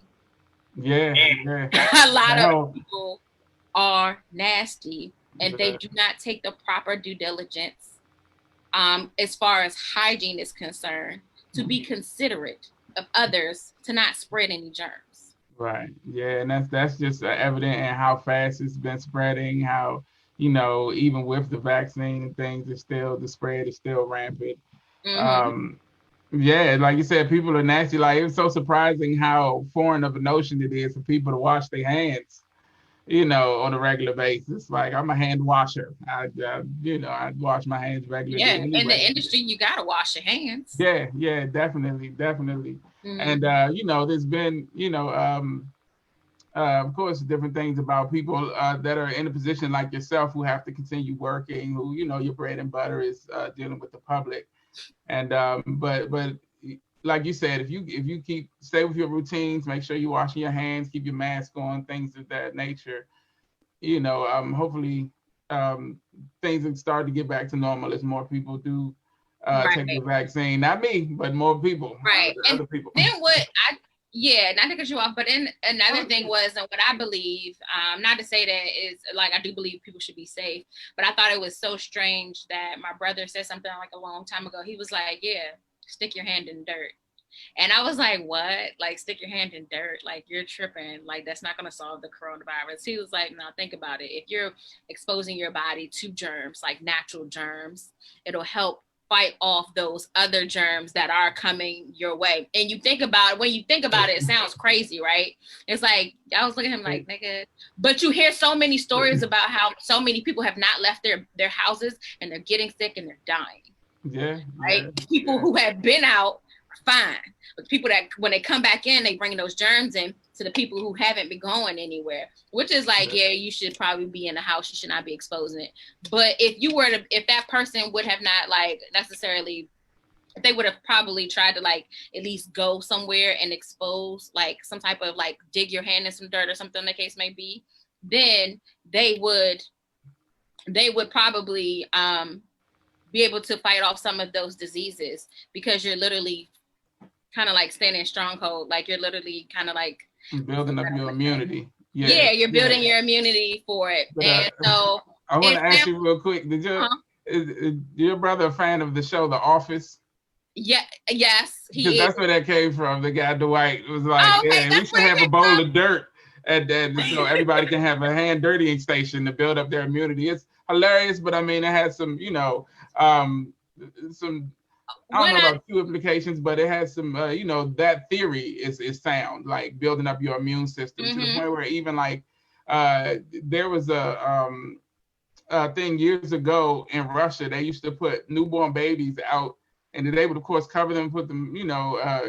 Yeah. A lot of people are nasty, and they do not take the proper due diligence as far as hygiene is concerned, to be considerate of others, to not spread any germs. Right. Yeah, and that's just evident in how fast it's been spreading, how, you know, even with the vaccine and things, the spread is still rampant. Yeah, like you said, people are nasty. Like, it was so surprising how foreign of a notion it is for people to wash their hands, you know, on a regular basis. Like, I'm a hand washer. I wash my hands regularly. Yeah, anyway. In the industry, you gotta wash your hands. Yeah, definitely. And you know, there's been, you know, of course, different things about people that are in a position like yourself who have to continue working, who, you know, your bread and butter is dealing with the public. And but like you said, if you stay with your routines, make sure you're washing your hands, keep your mask on, things of that nature, you know, hopefully things will start to get back to normal as more people do take the vaccine. Not me, but more people. Right. Other people. Then not to cut you off, but then another thing was, and what I believe, not to say that is like, I do believe people should be safe, but I thought it was so strange that my brother said something like a long time ago. He was like, yeah, stick your hand in dirt. And I was like, what? Like, stick your hand in dirt? Like, you're tripping. Like, that's not going to solve the coronavirus. He was like, no, think about it. If you're exposing your body to germs, like natural germs, it'll help fight off those other germs that are coming your way. And you think about it, when you think about it, it sounds crazy, right? It's like, I was looking at him like, nigga, but you hear so many stories about how so many people have not left their houses and they're getting sick and they're dying. Yeah. Right? People who have been out are fine. But people that, when they come back in, they bring those germs in to the people who haven't been going anywhere, which is like, yeah, you should probably be in the house. You should not be exposing it. But if that person would have not like necessarily, they would have probably tried to like at least go somewhere and expose like some type of like dig your hand in some dirt or something the case may be, then they would probably be able to fight off some of those diseases, because you're literally kind of like standing stronghold, like you're literally kind of like building up your immunity. Yeah, you're building your immunity for it. But, and so I want to ask you real quick, is your brother a fan of the show The Office? Yeah, yes, he is. That's where that came from. The guy Dwight was like, we should have a bowl of dirt, and so everybody can have a hand dirtying station to build up their immunity. It's hilarious, but I mean, it has some, you know, some, I don't know about few implications, but it has some, you know, that theory is sound, like building up your immune system to the point where even like there was a thing years ago in Russia, they used to put newborn babies out and they would of course cover them, put them,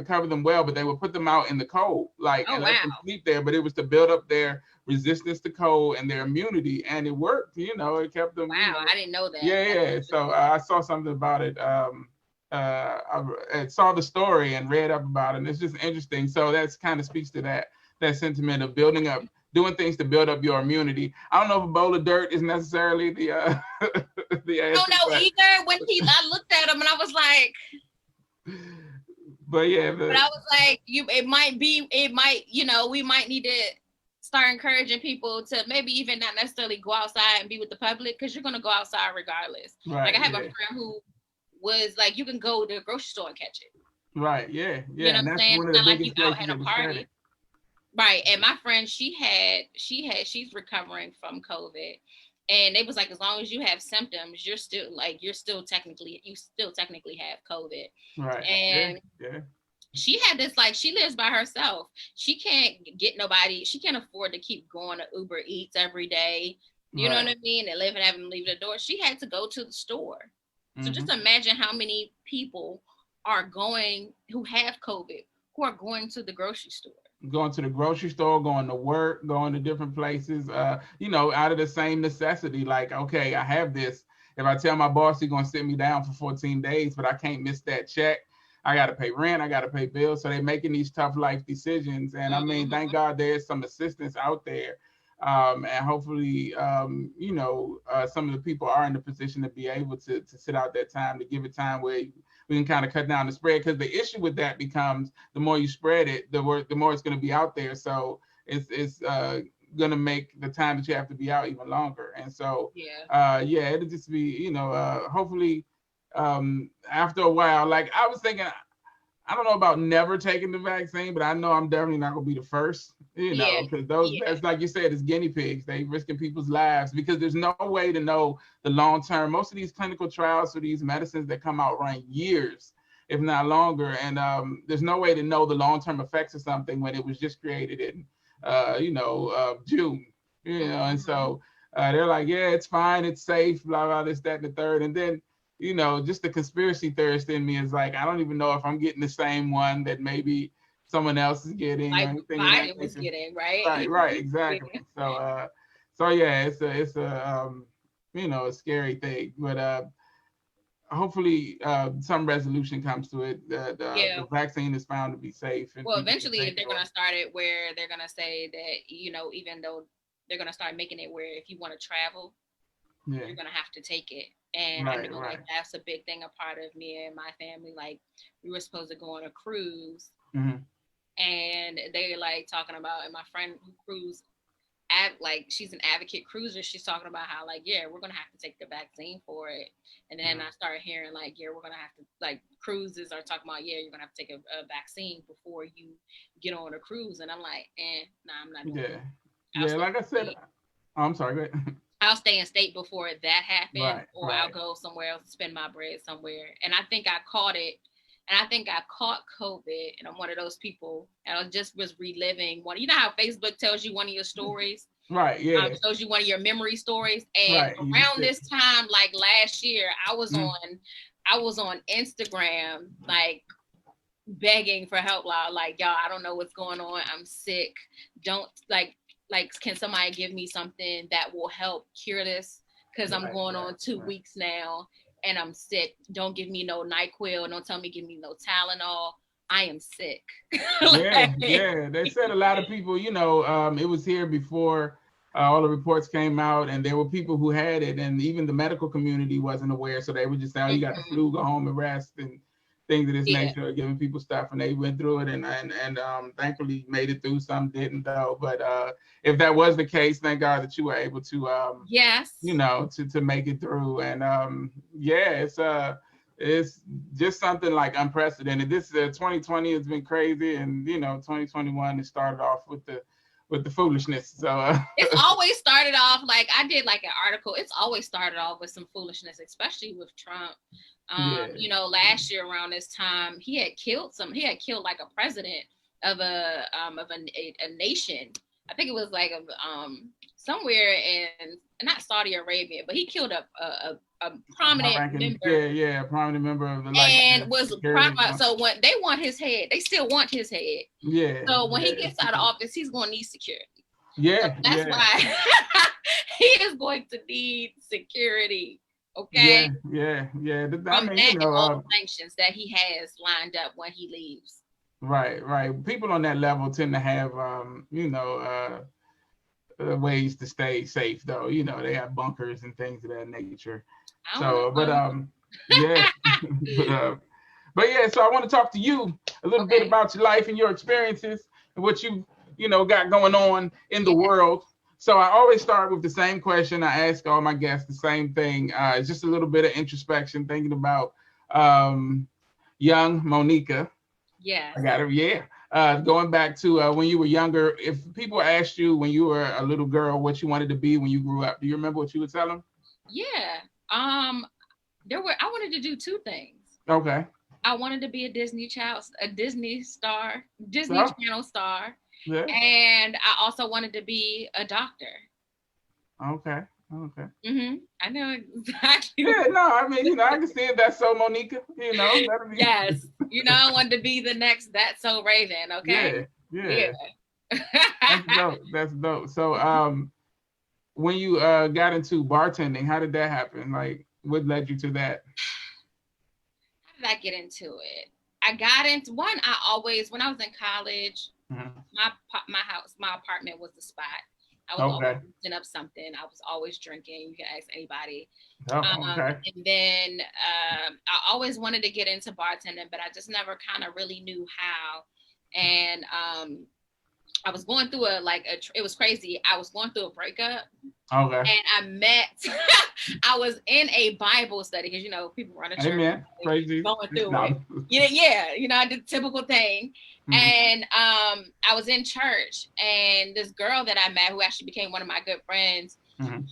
cover them well, but they would put them out in the cold, like, Oh and let them wow. sleep there. But it was to build up their resistance to cold and their immunity, and it worked. It kept them. Wow, I didn't know that. Yeah, That's yeah. So I saw something about it. I saw the story and read up about it, and it's just interesting. So that's kind of speaks to that sentiment of building up, doing things to build up your immunity. I don't know if a bowl of dirt is necessarily the the I answer, don't know either. I looked at him and I was like, but yeah, but I was like, it might, we might need to start encouraging people to maybe even not necessarily go outside and be with the public, because you're gonna go outside regardless. right, Like I have yeah. a friend who was like, you can go to the grocery store and catch it. Right, yeah, You know and what I'm that's saying? one It's of the not like you biggest out places at a that party. spread. Right. And my friend, she's recovering from COVID. And it was like, as long as you have symptoms, you still technically have COVID. Right, And yeah. she had this, like, she lives by herself. She can't afford to keep going to Uber Eats every day. You know what I mean? And having to leave the door. She had to go to the store. So just imagine how many people are who have COVID, who are going to the grocery store. Going to the grocery store, going to work, going to different places, out of the same necessity. Like, okay, I have this. If I tell my boss he's gonna sit me down for 14 days, but I can't miss that check, I gotta pay rent, I gotta pay bills. So they're making these tough life decisions. And I mean, thank God there's some assistance out there. And hopefully, some of the people are in the position to be able to sit out that time, to give it time where we can kind of cut down the spread. Because the issue with that becomes the more you spread it, the more it's going to be out there. So it's going to make the time that you have to be out even longer. And so, it'll just be, hopefully after a while, like I was thinking, I don't know about never taking the vaccine, but I know I'm definitely not going to be the first, because that's like you said, it's guinea pigs. They risking people's lives because there's no way to know the long term. Most of these clinical trials for these medicines that come out run years, if not longer. And there's no way to know the long term effects of something when it was just created in, June, and so they're like, yeah, it's fine, it's safe, blah, blah, this, that, and the third. And then, just the conspiracy theorist in me is like, I don't even know if I'm getting the same one that maybe someone else is getting, like or anything. Biden was getting, right? Right, exactly. So yeah, it's a a scary thing, but hopefully some resolution comes to it. The vaccine is found to be safe. And well, eventually, they're gonna start it where they're gonna say that, even though they're gonna start making it where if you want to travel, you're gonna have to take it. And I know like that's a big thing. A part of me and my family, like we were supposed to go on a cruise, and they like talking about, and my friend who cruise, like she's an advocate cruiser. She's talking about how like, yeah, we're gonna have to take the vaccine for it. And then I started hearing like, yeah, we're gonna have to, like, cruises are talking about, yeah, you're gonna have to take a vaccine before you get on a cruise. And I'm like, nah, I'm not doing it. Like I said, I'm sorry, go ahead. I'll stay in state before that happens, I'll go somewhere else, spend my bread somewhere. And I think I caught it, and I think I caught COVID, and I'm one of those people, and I just was reliving one. You know how Facebook tells you one of your stories? Right, yeah. Shows you one of your memory stories. And around this time, like last year, I was on Instagram, like begging for help, like, y'all, I don't know what's going on. I'm sick. Don't like, can somebody give me something that will help cure this? Because I'm going on 2 weeks now and I'm sick. Don't give me no NyQuil. Don't tell me give me no Tylenol. I am sick. They said a lot of people, it was here before all the reports came out, and there were people who had it, and even the medical community wasn't aware. So they would just say, oh, you got the flu, go home and rest, and things of this nature, giving people stuff, and they went through it and thankfully made it through. Some didn't though, but if that was the case, thank God that you were able to to make it through. And it's just something like unprecedented. This 2020 has been crazy, and 2021 it started off with the foolishness. So it's always started off, like I did like an article, it's always started off with some foolishness, especially with Trump. Last year around this time, he had killed like a president of a nation. I think it was like somewhere in not Saudi Arabia, but he killed a prominent member. Yeah, a prominent member of the and was so when they want his head, they still want his head. Yeah. So when he gets out of office, he's going to need security. Yeah. So that's why he is going to need security. Okay. Yeah. I mean, all the sanctions that he has lined up when he leaves. Right. People on that level tend to have, ways to stay safe, though. They have bunkers and things of that nature. So, but yeah, but yeah. So I want to talk to you a little bit about your life and your experiences and what you got going on in the world. So I always start with the same question. I ask all my guests the same thing. It's just a little bit of introspection, thinking about young Monniquer. Yeah. I got it. Yeah. Going back to when you were younger, if people asked you when you were a little girl what you wanted to be when you grew up, do you remember what you would tell them? Yeah. I wanted to do two things. Okay. I wanted to be a Disney Channel star. Yeah. And I also wanted to be a doctor. Okay. I know exactly. Yeah, no, I mean, I can see it. That's so Monniquer, Yes. I wanted to be the next That's So Raven, okay? Yeah. That's dope. So, when you got into bartending, how did that happen? Like, what led you to that? How did I get into it? I got into when I was in college, my apartment was the spot. I was always lifting up something. I was always drinking. You can ask anybody. And then I always wanted to get into bartending, but I just never kind of really knew how. And I was going through it was crazy. I was going through a breakup. Okay. And I was in a Bible study because people run a church. Amen. Crazy. Going through it. Yeah. I did the typical thing. And I was in church, and this girl that I met, who actually became one of my good friends,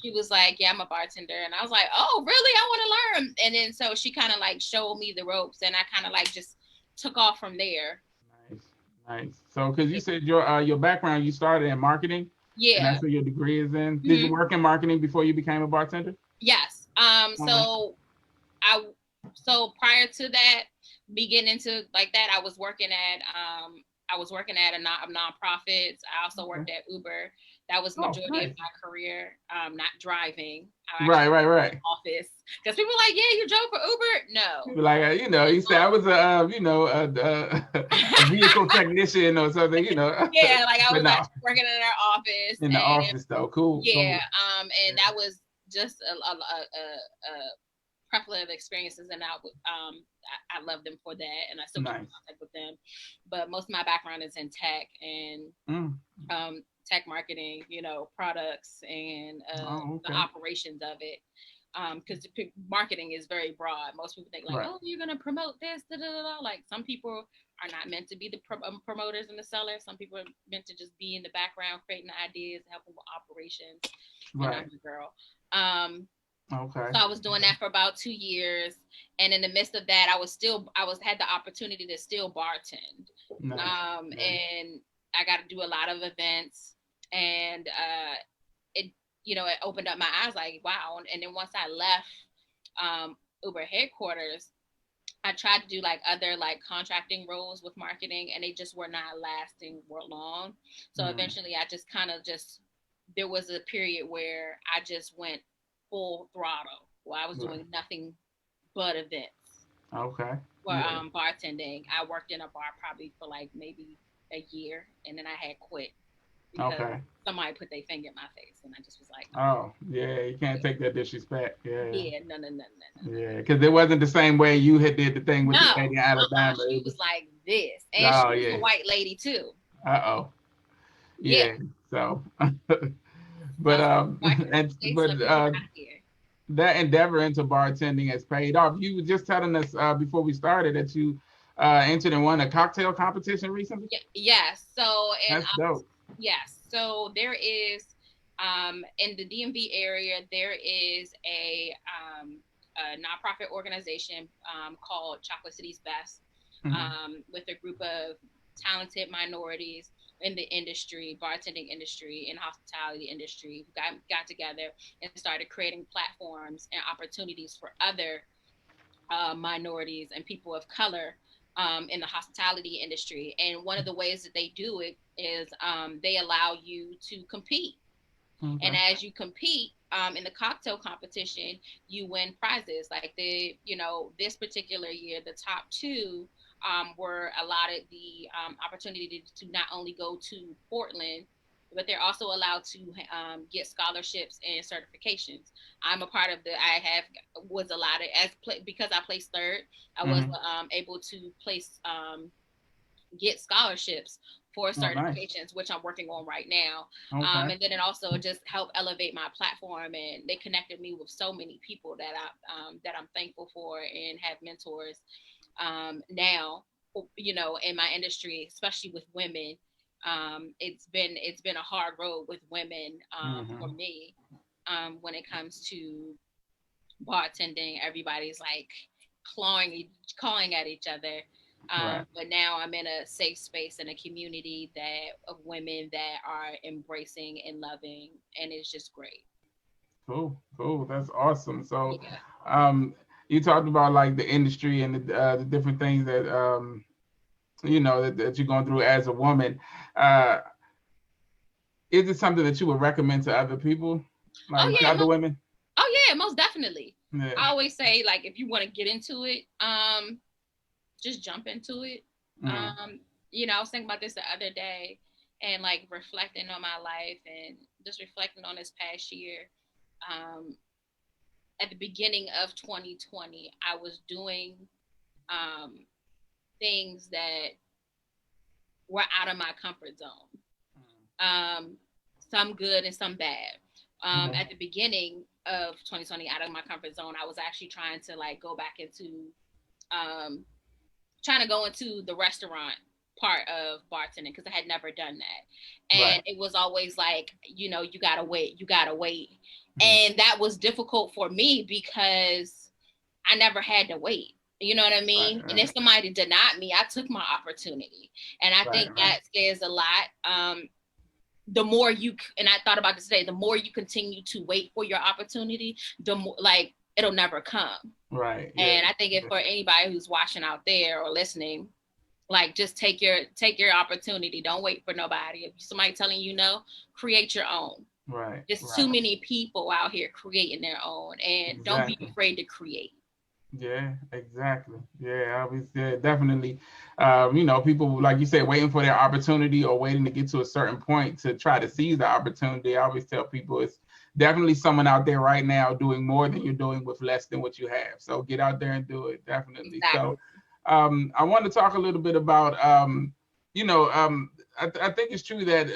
she was like, "Yeah, I'm a bartender," and I was like, "Oh, really? I want to learn." And then so she kind of showed me the ropes, and I kind of just took off from there. Nice. So, because you said your background, you started in marketing. Yeah. And that's what your degree is in. Did you work in marketing before you became a bartender? Yes. So prior to that, me getting into that, I was working at nonprofits. I also worked at Uber. That was majority of my career. Not driving. Right. Office, because people were like, "Yeah, you drove for Uber." No. People you said I was a vehicle technician or something. Yeah, I was working in their office. In the office, though, cool. Yeah. Cool. And that was just a prevalent experiences, and I love them for that, and I still keep in contact with them. But most of my background is in tech and tech marketing, products and the operations of it. Because marketing is very broad. Most people think oh, you're gonna promote this, like some people are not meant to be the promoters and the sellers. Some people are meant to just be in the background, creating the ideas, helping with operations. Right. And I'm the girl. Okay. So I was doing that for about 2 years, and in the midst of that, I had the opportunity to still bartend. Nice. And I got to do a lot of events, and it opened up my eyes, like, wow. And then once I left Uber headquarters, I tried to do other contracting roles with marketing, and they just were not lasting long. So eventually I just there was a period where I just went full throttle, where I was doing nothing but events. Okay. For bartending. I worked in a bar probably for maybe a year, and then I had quit because somebody put their finger in my face, and I just was like, "Oh, yeah, you can't take that disrespect." Yeah. Yeah, no. Yeah, because it wasn't the same way you had did the thing with the lady in Alabama. She was like this, and she was a white lady too. Yeah. So, but that endeavor into bartending has paid off. You were just telling us before we started that you entered and won a cocktail competition recently. Yes. So that's dope. Yes. So there is in the DMV area, there is a nonprofit organization called Chocolate City's Best, with a group of talented minorities in the industry, bartending industry, and hospitality industry, got together and started creating platforms and opportunities for other minorities and people of color in the hospitality industry. And one of the ways that they do it is they allow you to compete. Okay. And as you compete in the cocktail competition, you win prizes. Like this particular year, the top two were allotted the opportunity to not only go to Portland, but they're also allowed to get scholarships and certifications. I'm a part of was allotted because I placed third. I was able to get scholarships for certifications, nice. which I'm working on right now. Okay. And then it also just helped elevate my platform, and they connected me with so many people that I'm thankful for and have mentors now, in my industry, especially with women. It's been a hard road with women for me when it comes to bartending. Everybody's like clawing at each other. Right. But now I'm in a safe space and a community of women that are embracing and loving, and it's just great. Cool. That's awesome. So, Yeah. you talked about like the industry and the different things that that you're going through as a woman. Is it something that you would recommend to other people, like to other women? Oh yeah, most definitely. Yeah. I always say, like, if you want to get into it, just jump into it. I was thinking about this the other day and like reflecting on my life and just reflecting on this past year. At the beginning of 2020, I was doing things that were out of my comfort zone. Some good and some bad. At the beginning of 2020, out of my comfort zone, I was actually trying to like go back into trying to go into the restaurant part of bartending because I had never done that. And it was always like, you gotta wait. And that was difficult for me because I never had to wait. You know what I mean? Right. And if somebody denied me, I took my opportunity. And I think that scares a lot. The more and I thought about this today, the more you continue to wait for your opportunity, the more like it'll never come. Right. And I think for anybody who's watching out there or listening, like just take your opportunity. Don't wait for nobody. If somebody telling you no, create your own. Right. There's too many people out here creating their own, and don't be afraid to create. Yeah, exactly. Yeah, definitely. People, like you said, waiting for their opportunity or waiting to get to a certain point to try to seize the opportunity. I always tell people it's definitely someone out there right now doing more than you're doing with less than what you have. So get out there and do it. Definitely. Exactly. So I want to talk a little bit about, I think it's true that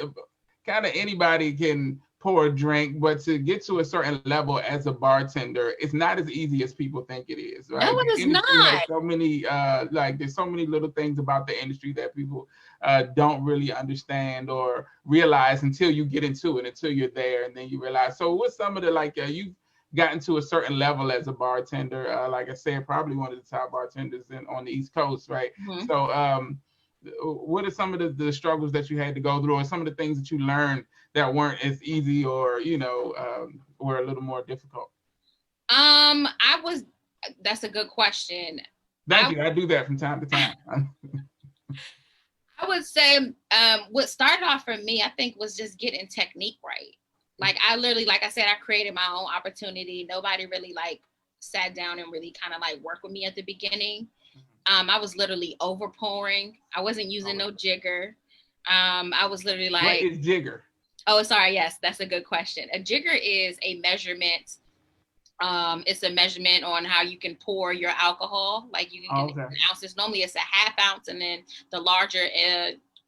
kind of anybody can pour a drink, but to get to a certain level as a bartender, it's not as easy as people think it is. Right? No, it is not. Has so many, there's so many little things about the industry that people don't really understand or realize until you get into it, until you're there, and then you realize. So, what's some of the you've gotten to a certain level as a bartender? Like I said, probably one of the top bartenders on the East Coast, right? Mm-hmm. So, what are some of the struggles that you had to go through, or some of the things that you learned that weren't as easy, or were a little more difficult? That's a good question. Thank you. I do that from time to time. I would say what started off for me, I think, was just getting technique right. Like I literally, like I said, I created my own opportunity. Nobody really sat down and really kind of worked with me at the beginning. I was literally over pouring. I wasn't using no jigger. I was literally what is jigger? Oh, sorry. Yes, that's a good question. A jigger is a measurement. It's a measurement on how you can pour your alcohol. Like you can get ounces. Normally it's a half ounce, and then the larger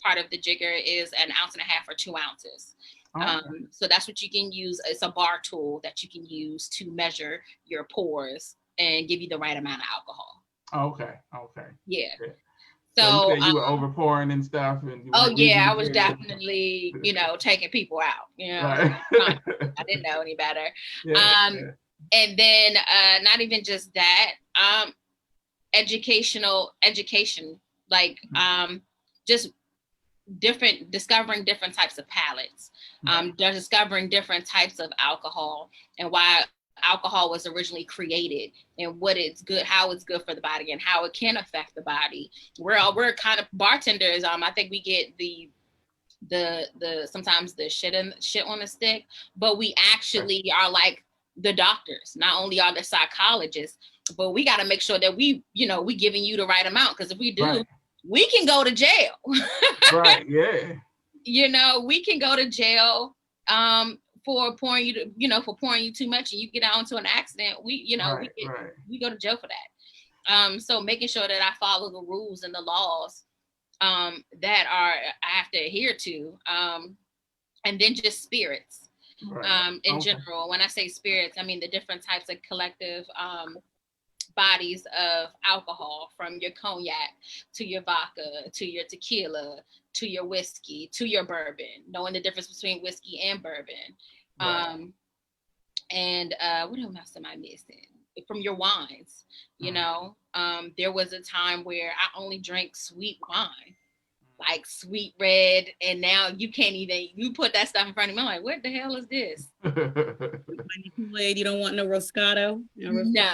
part of the jigger is an ounce and a half or 2 ounces. So that's what you can use. It's a bar tool that you can use to measure your pours and give you the right amount of alcohol. Okay. Yeah. So you were over pouring and stuff. And I was definitely, taking people out. Right. I didn't know any better. And then not even just that, education, just discovering different types of palates, discovering different types of alcohol, and why alcohol was originally created, and what it's good, how it's good for the body, and how it can affect the body. We're kind of bartenders. I think we get the sometimes the shit on the stick, but we actually are like the doctors. Not only are the psychologists, but we got to make sure that we giving you the right amount, because if we do, we can go to jail. Right. Yeah. We can go to jail for pouring you too much and you get out into an accident. We go to jail for that. So making sure that I follow the rules and the laws that I have to adhere to, and then just spirits in general. When I say spirits, I mean the different types of collective bodies of alcohol, from your cognac to your vodka to your tequila to your whiskey to your bourbon, knowing the difference between whiskey and bourbon. And what else am I missing? From your wines, there was a time where I only drank sweet wine, like sweet red, and now you can't even, you put that stuff in front of me, I'm like, what the hell is this? You don't want no Roscato? No.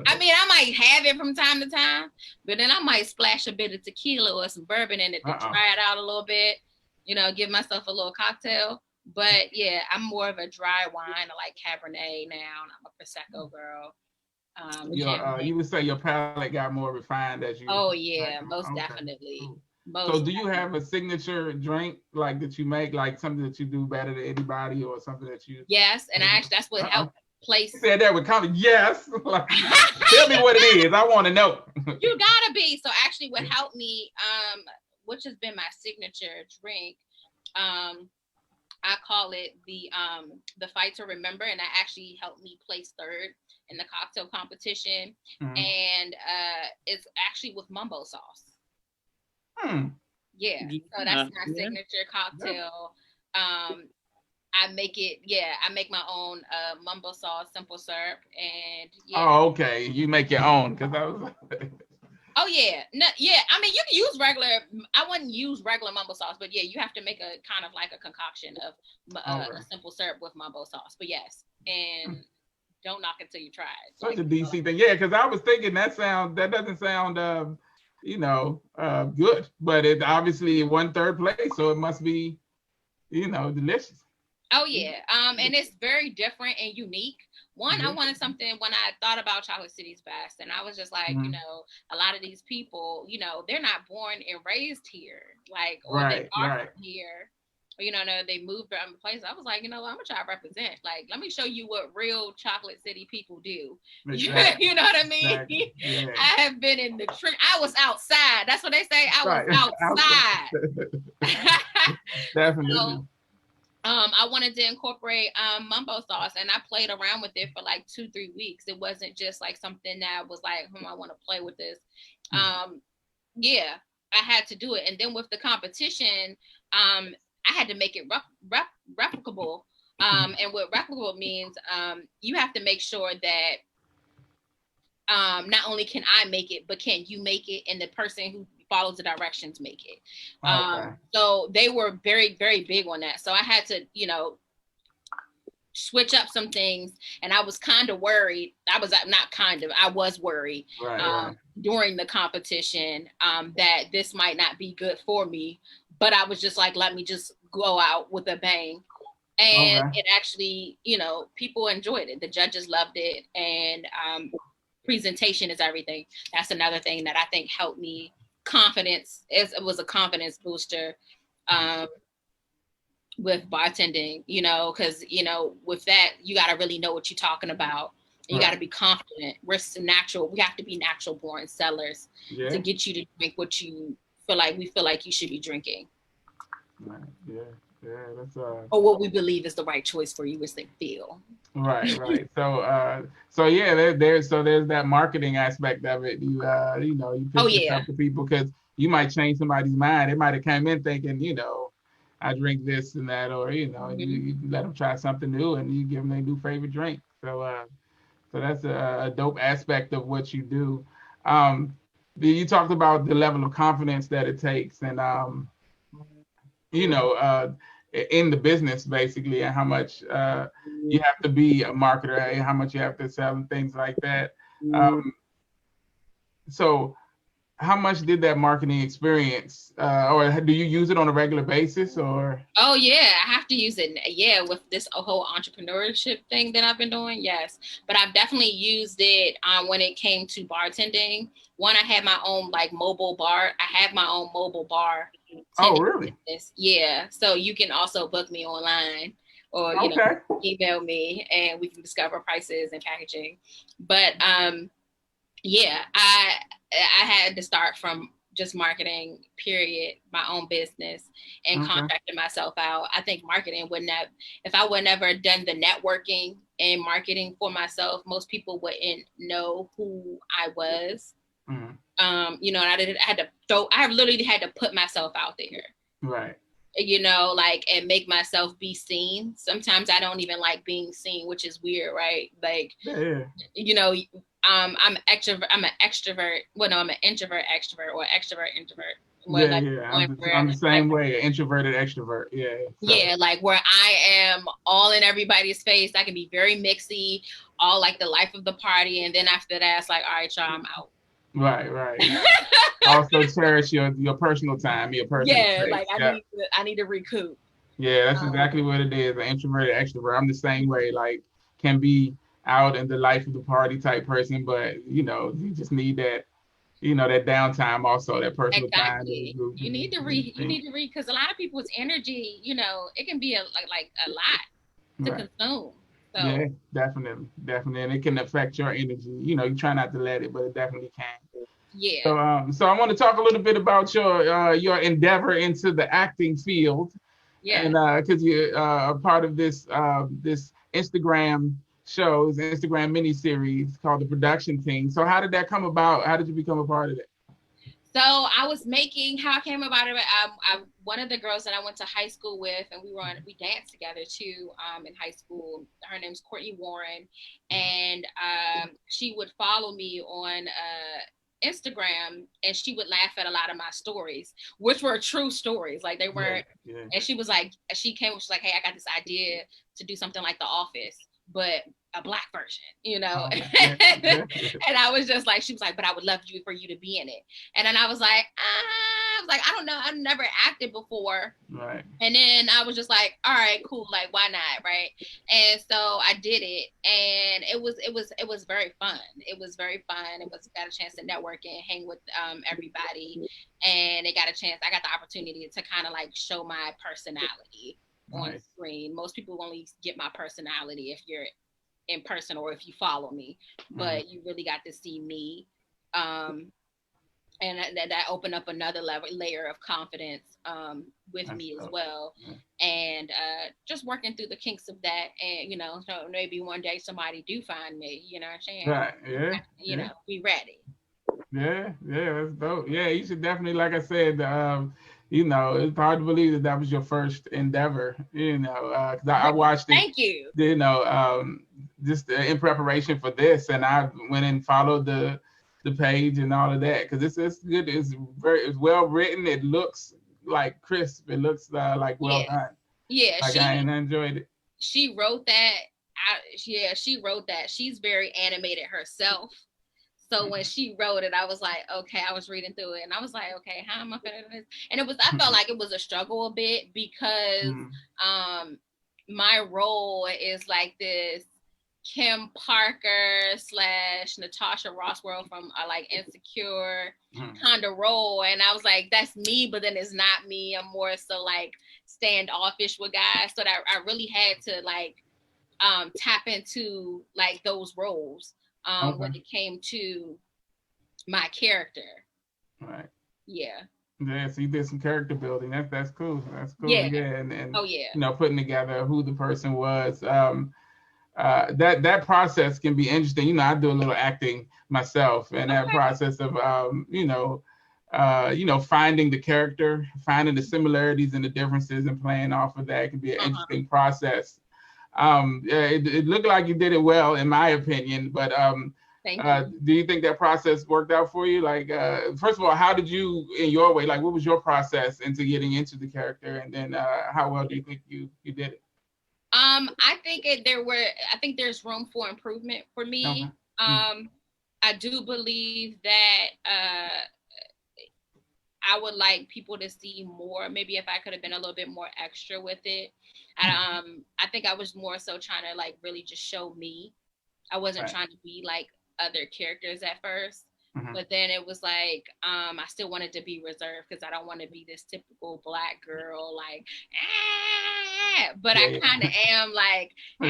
I mean, I might have it from time to time, but then I might splash a bit of tequila or some bourbon in it to dry it out a little bit, give myself a little cocktail. But yeah, I'm more of a dry wine. I like Cabernet now, and I'm a Prosecco girl. You would say your palate got more refined as you. Oh yeah, most definitely. Cool. So do you have a signature drink like that you make, like something that you do better than anybody, or something that you? Yes, and actually that's what helped place. You said that with kind of yes. Like, tell me what it is. I want to know. You gotta be. So actually, what helped me, which has been my signature drink, I call it the Fight to Remember, and that actually helped me place third in the cocktail competition. And it's actually with mumbo sauce. Yeah, so that's my signature cocktail. I make it. I make my own mumbo sauce, simple syrup, and Oh, okay. You make your own, because I was. Oh yeah, no, yeah. I mean, you can use regular. I wouldn't use regular mumbo sauce, but yeah, you have to make a kind of like a concoction of a simple syrup with mumbo sauce. But yes, and don't knock it till you try it. Such a DC thing, yeah. Because I was thinking that doesn't sound good, but it obviously won third place, so it must be, delicious. Oh yeah, and it's very different and unique. One, I wanted something when I thought about Chocolate City's Best, and I was just like, a lot of these people, they're not born and raised here, like, or they are from here, or they moved from places. I was like, I'm gonna try to represent. Like, let me show you what real Chocolate City people do. Exactly. You know what I mean? Exactly. Yeah. I have been in the trench. I was outside. That's what they say. I was outside. Definitely. So, I wanted to incorporate mumbo sauce, and I played around with it for like 2-3 weeks. It wasn't just like something that was like, I want to play with this. Yeah, I had to do it. And then with the competition, I had to make it replicable. And what replicable means, you have to make sure that not only can I make it, but can you make it, and the person who follows the directions make it. So they were very, very big on that. So I had to, switch up some things, and I was kind of worried. I was worried during the competition that this might not be good for me, but I was just like, let me just go out with a bang. And it actually, people enjoyed it. The judges loved it, and presentation is everything. That's another thing that I think helped me. Confidence, it was a confidence booster with bartending, because with that you got to really know what you're talking about. You got to be confident. We have to be natural born sellers to get you to drink what you feel like you should be drinking. That's or what we believe is the right choice for you as they feel. Right. So yeah, there's that marketing aspect of it. You pitch yourself to people, because you might change somebody's mind. They might have come in thinking, I drink this and that, or you let them try something new, and you give them their new favorite drink. So that's a dope aspect of what you do. You talked about the level of confidence that it takes, and you know, in the business basically, and how much you have to be a marketer, and how much you have to sell and things like that. Um, so how much did that marketing experience, or do you use it on a regular basis, or? Oh yeah, I have to use it. Yeah, with this whole entrepreneurship thing that I've been doing, yes. But I've definitely used it when it came to bartending. One, I had my own like mobile bar. I have my own mobile bar. Oh, really? Business. Yeah, so you can also book me online, or Okay. email me, and we can discover prices and packaging. But yeah, I had to start from just marketing, period, my own business, and contracting myself out. I think marketing wouldn't have, if I would never done the networking and marketing for myself, most people wouldn't know who I was. You know, and I literally had to put myself out there. Right. You know, like, and make myself be seen. Sometimes I don't even like being seen, which is weird, right? Like, you know, I'm an extrovert. Well, no, I'm an introvert extrovert, or extrovert introvert. I'm the same way, introverted extrovert. Yeah. So. Yeah, like where I am all in everybody's face. I can be very mixy, all like the life of the party, and then after that, it's like, all right, y'all, I'm out. Right. Also cherish your personal time, your personal space. Like I need to recoup. Yeah, that's exactly what it is. An introverted extrovert. I'm the same way. Like, can be out in the life of the party type person, but you know, you just need that, you know, that downtime, also that personal time. You need to read because a lot of people's energy, you know, it can be a lot to consume. So. Yeah, definitely, and it can affect your energy. You know, you try not to let it, but it definitely can. Yeah. So I want to talk a little bit about your endeavor into the acting field. Yeah. And because you are part of this this Instagram shows, Instagram miniseries called The Production Team. So how did that come about? How did you become a part of it? So I was making, how I came about it, one of the girls that I went to high school with, and we danced together too in high school. Her name's Courtney Warren, and she would follow me on Instagram, and she would laugh at a lot of my stories, which were true stories. Like they weren't, and she was like, she's like, hey, I got this idea to do something like The Office, but a Black version, you know. And I was just like, she was like, but I would love for you to be in it. And then I was like, I don't know, I've never acted before. Right. And then I was just like, all right, cool, like why not, right? And so I did it, and it was very fun. It was very fun. Got a chance to network and hang with everybody, and I got the opportunity to kind of like show my personality on screen. Most people only get my personality if you're in person or if you follow me, but you really got to see me, and that opened up another layer of confidence with me as well. And just working through the kinks of that, and you know, so maybe one day somebody do find me, you know what I'm saying? Right. You know, be ready. Yeah, that's dope. Yeah, you should definitely, like I said, you know, it's hard to believe that was your first endeavor, you know, because I watched it. Thank you. You know, just in preparation for this, and I went and followed the page and all of that, because it's good. It's well written. It looks like crisp. It looks like well done. Yeah, like I enjoyed it. She wrote that. She wrote that. She's very animated herself. So when she wrote it, I was like, okay, I was reading through it, and I was like, okay, how am I gonna do this? And I felt like it was a struggle a bit, because my role is like this Kim Parker / Natasha Rothwell from like Insecure kind of role. And I was like, that's me, but then it's not me. I'm more so like standoffish with guys. So that I really had to like tap into like those roles. When it came to my character. Right. Yeah. Yeah, so you did some character building. That's cool. That's cool. Yeah. And you know, putting together who the person was. That process can be interesting. You know, I do a little acting myself, and that process of you know, finding the character, finding the similarities and the differences, and playing off of that can be an interesting process. It looked like you did it well, in my opinion, but Thank you. Do you think that process worked out for you? Like, first of all, how did you, in your way, like, what was your process into getting into the character, and then how well do you think you did it? I think I think there's room for improvement for me. Okay. I do believe that I would like people to see more. Maybe if I could have been a little bit more extra with it. I think I was more so trying to like really just show me. I wasn't Right. trying to be like other characters at first. Mhm. But then it was like, I still wanted to be reserved because I don't want to be this typical Black girl, like, ah! But Yeah, I yeah. kind of am like, ah!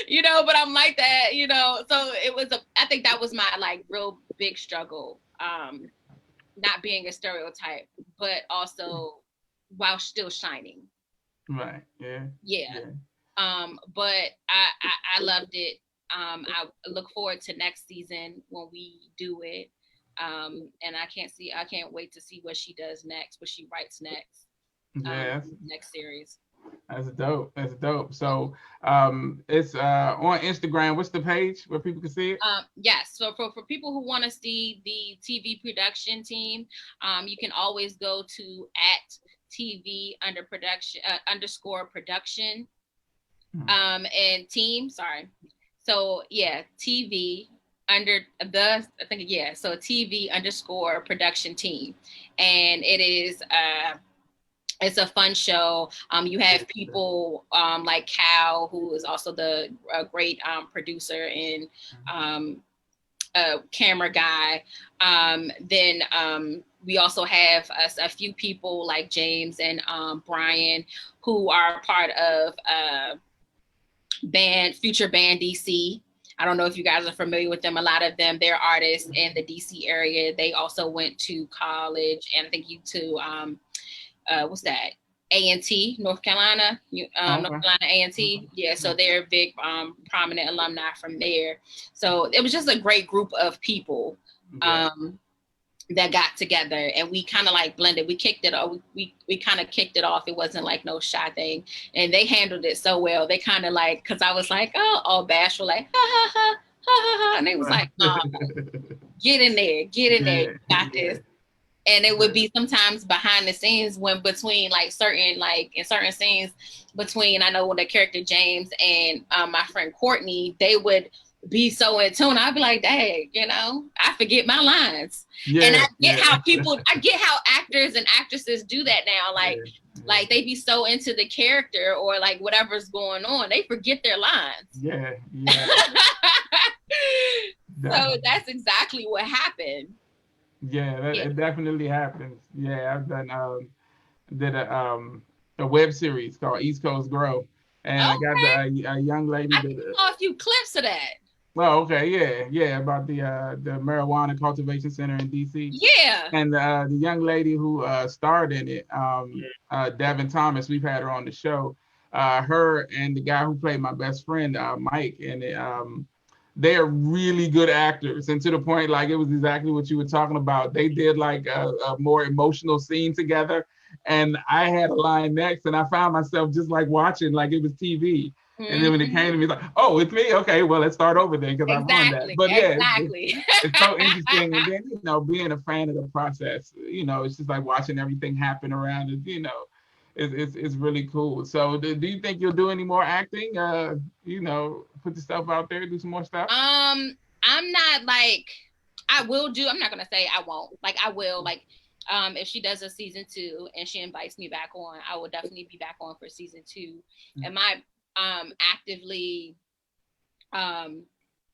You know, but I'm like that, you know. So I think that was my like real big struggle, not being a stereotype, but also while still shining. Right. Yeah. Yeah. Yeah. But I loved it. I look forward to next season when we do it. And I can't wait to see what she does next, what she writes next, Yeah. next series. That's dope. That's dope. So it's on Instagram. What's the page where people can see it? Yes. So for people who want to see the TV production team, you can always go to @TV underscore production and team. Sorry. So yeah, TV under the I think yeah. So TV underscore production team, and it is it's a fun show. You have people like Cal, who is also the great producer and camera guy. Then we also have a few people like James and Brian, who are part of Future Band DC. I don't know if you guys are familiar with them. A lot of them, they're artists in the DC area. They also went to college, and I think you too. What's that? A&T, North Carolina, North Carolina A&T. Yeah, so they're big, prominent alumni from there. So it was just a great group of people that got together, and we kind of like blended. We kicked it off. We kind of kicked it off. It wasn't like no shy thing, and they handled it so well. They kind of like, cause I was like, oh, all bashful, like ha ha ha ha ha ha, and they was like, oh, get in there, you got this. And it would be sometimes behind the scenes when between like in certain scenes between, I know when the character James and my friend Courtney, they would be so in tune. I'd be like, dang, you know, I forget my lines. And I get how actors and actresses do that now. Like they be so into the character or like whatever's going on, they forget their lines. Yeah. So that's exactly what happened. Yeah, it definitely happens. Yeah, I've done did a web series called East Coast Grow, and I got a young lady. I saw a few clips of that. Oh, okay, yeah, about the marijuana cultivation center in DC. Yeah, and the young lady who starred in it, Devin Thomas, we've had her on the show. Her and the guy who played my best friend, Mike, and they are really good actors, and to the point, like it was exactly what you were talking about. They did like a more emotional scene together, and I had a line next, and I found myself just like watching like it was TV. And then when it came to me, like, oh, it's me. Okay, well, let's start over then because I won that. But yeah, it's so interesting. And then, you know, being a fan of the process, you know, it's just like watching everything happen around it. You know, it's really cool. So, do you think you'll do any more acting? You know, put yourself out there, do some more stuff. I'm not like I will do. I'm not gonna say I won't. Like I will. Like if she does a season 2 and she invites me back on, I will definitely be back on for season 2. Am I actively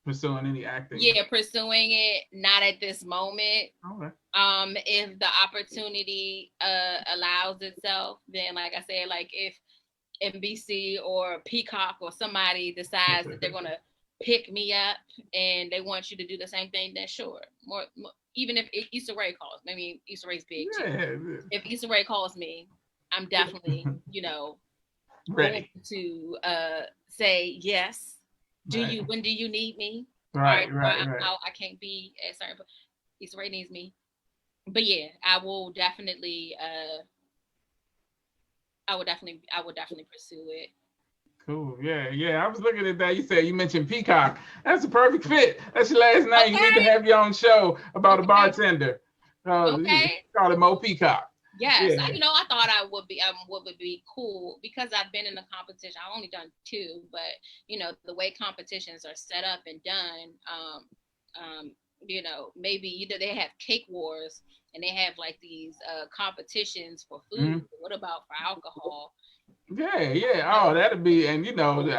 pursuing any acting? Yeah, pursuing it. Not at this moment. Okay. If the opportunity allows itself, then like I said, like if NBC or Peacock or somebody decides that they're gonna pick me up and they want you to do the same thing, then sure. More even if Issa Rae calls. I mean, Issa Rae's big too. If Issa Rae calls me, I'm definitely, you know, ready to say yes. When do you need me? Right. I can't be at certain. Issa Rae needs me, but yeah, I will definitely pursue it. Cool. Yeah, yeah. I was looking at that. You mentioned Peacock. That's a perfect fit. That's your last name. You need to have your own show about a bartender. Okay. Call it Mo Peacock. Yes, Yeah. I thought I would be what would be cool because I've been in a competition. I've only done 2, but the way competitions are set up and done, maybe either they have cake wars and they have like these competitions for food. Mm-hmm. What about for alcohol? Yeah, yeah. Oh, that'd be, and the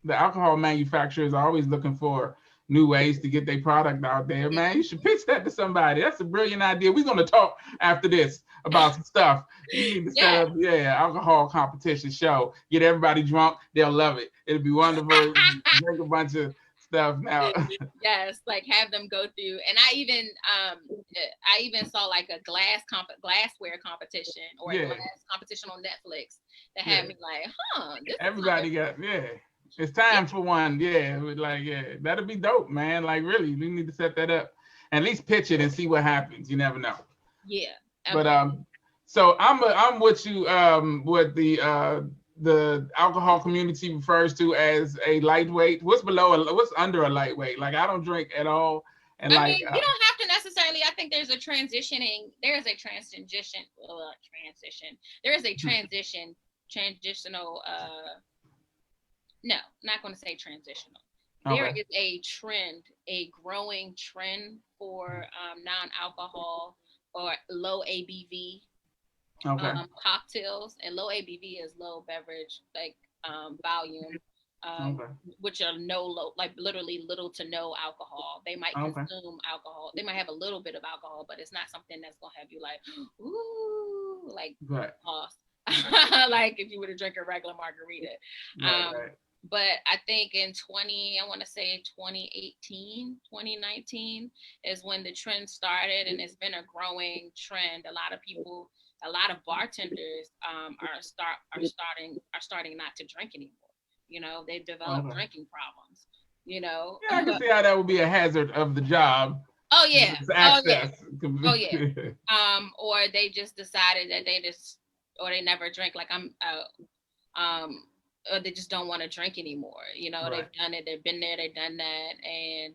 alcohol manufacturers are always looking for new ways to get their product out there. Man, you should pitch that to somebody. That's a brilliant idea. We're gonna talk after this about some stuff. You need to set up, alcohol competition show. Get everybody drunk. They'll love it. It'll be wonderful. Drink a bunch of stuff now. Yes, like have them go through. And I even saw like a glassware competition or a glass competition on Netflix that had me like, everybody got it's time for one. That'll be dope, man. Like really, we need to set that up. At least pitch it and see what happens. You never know. Yeah. But so I'm with you what the alcohol community refers to as a lightweight. What's under a lightweight? Like I don't drink at all. And I mean, you don't have to necessarily. I think there's a transitional. No, not going to say transitional. Okay. There is a growing trend for non-alcohol or low ABV cocktails, and low ABV is low beverage volume, which are literally little to no alcohol. They might consume alcohol. They might have a little bit of alcohol, but it's not something that's gonna have you like, ooh, like pause. Like if you were to drink a regular margarita. But I think in 2018, 2019 is when the trend started, and it's been a growing trend. A lot of bartenders are starting not to drink anymore. They've developed drinking problems. Yeah, I can see how that would be a hazard of the job. Oh yeah. Access. Oh yeah. Or they just decided that they never drink. Like or they just don't want to drink anymore. They've done it. They've been there. They've done that, and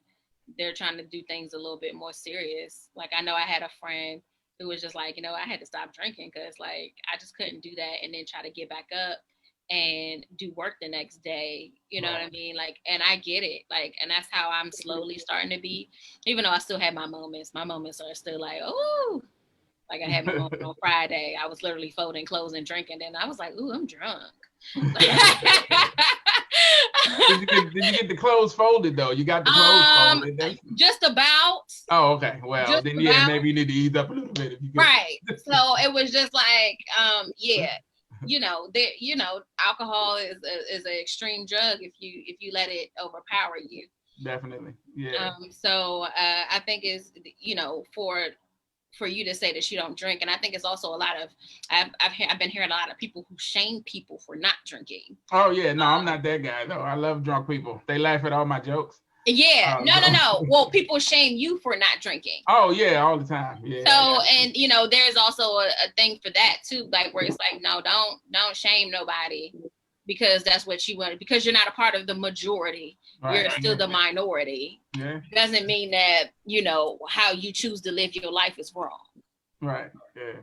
they're trying to do things a little bit more serious. Like I know I had a friend who was just like, I had to stop drinking because like I just couldn't do that and then try to get back up and do work the next day. You know what I mean? Like, and I get it. Like, and that's how I'm slowly starting to be. Even though I still have my moments. My moments are still like, oh. Like I had my moment on Friday. I was literally folding clothes and drinking. And I was like, ooh, I'm drunk. Did you get the clothes folded though? You got the clothes folded. Just about. Oh, okay. Well, just then maybe you need to ease up a little bit if you can. Right. So it was just like, alcohol is an extreme drug if you let it overpower you. Definitely. Yeah. So I think is for you to say that you don't drink, and I think it's also a lot of I've been hearing a lot of people who shame people for not drinking. Oh yeah, no, I'm not that guy though. I love drunk people. They laugh at all my jokes. Yeah, no. Well, people shame you for not drinking. Oh yeah, all the time. Yeah. So and there's also a thing for that too, like where it's like no, don't shame nobody because that's what you want, because you're not a part of the majority. Right. You're still the minority. Yeah. Doesn't mean that, how you choose to live your life is wrong. Right. Yeah.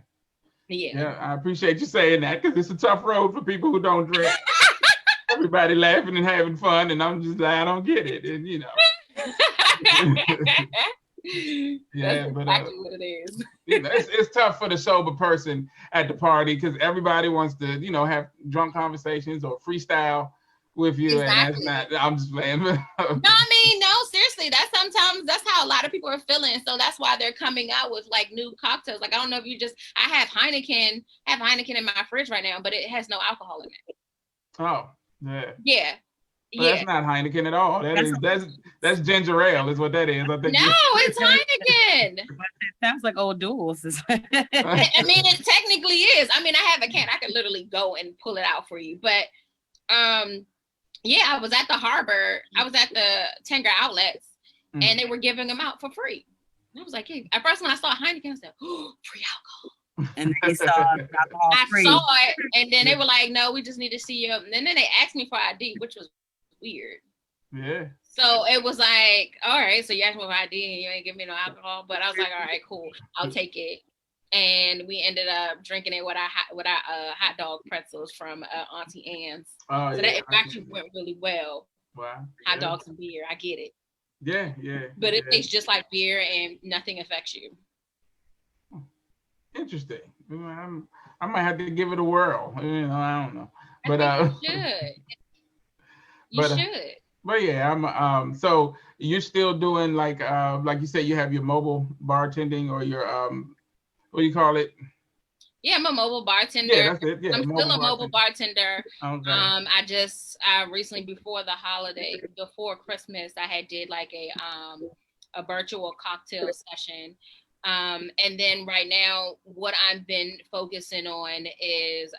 Yeah. Yeah. I appreciate you saying that because it's a tough road for people who don't drink. Everybody laughing and having fun, and I'm just like, I don't get it. And That's exactly what it is. It's tough for the sober person at the party because everybody wants to, have drunk conversations or freestyle with you. Exactly. And that's not, I'm just playing. No, seriously, that's how a lot of people are feeling. So that's why they're coming out with like new cocktails. Like, I don't know if I have Heineken in my fridge right now, but it has no alcohol in it. Oh, yeah. Yeah. Well, that's not Heineken at all. That's ginger ale is what that is. I think it's Heineken. It sounds like Old Duels. I mean, it technically is. I mean, I have a can. I could literally go and pull it out for you. But I was at the harbor. I was at the Tanger outlets, and they were giving them out for free. And I was like, hey, at first when I saw Heineken, I said, oh, free alcohol. And they saw alcohol I free. saw it, and then they were like, "No, we just need to see you." And then they asked me for ID, which was weird. Yeah. So it was like, all right, so you asked me for ID and you ain't give me no alcohol, but I was like, all right, cool, I'll take it. And we ended up drinking it with our hot dog pretzels from Auntie Anne's. Oh, so yeah, that actually went really well. Wow. Hot dogs and beer, I get it. Yeah. But it tastes just like beer and nothing affects you. Interesting. I might have to give it a whirl. I don't know. But you should. You should. But yeah, I'm so you're still doing like you said, you have your mobile bartending or your what do you call it? Yeah, I'm a mobile bartender. Yeah, that's it. Yeah, I'm still a mobile bartender. Okay. I recently, before the holiday, before Christmas, I had did like a virtual cocktail session. And then right now, what I've been focusing on is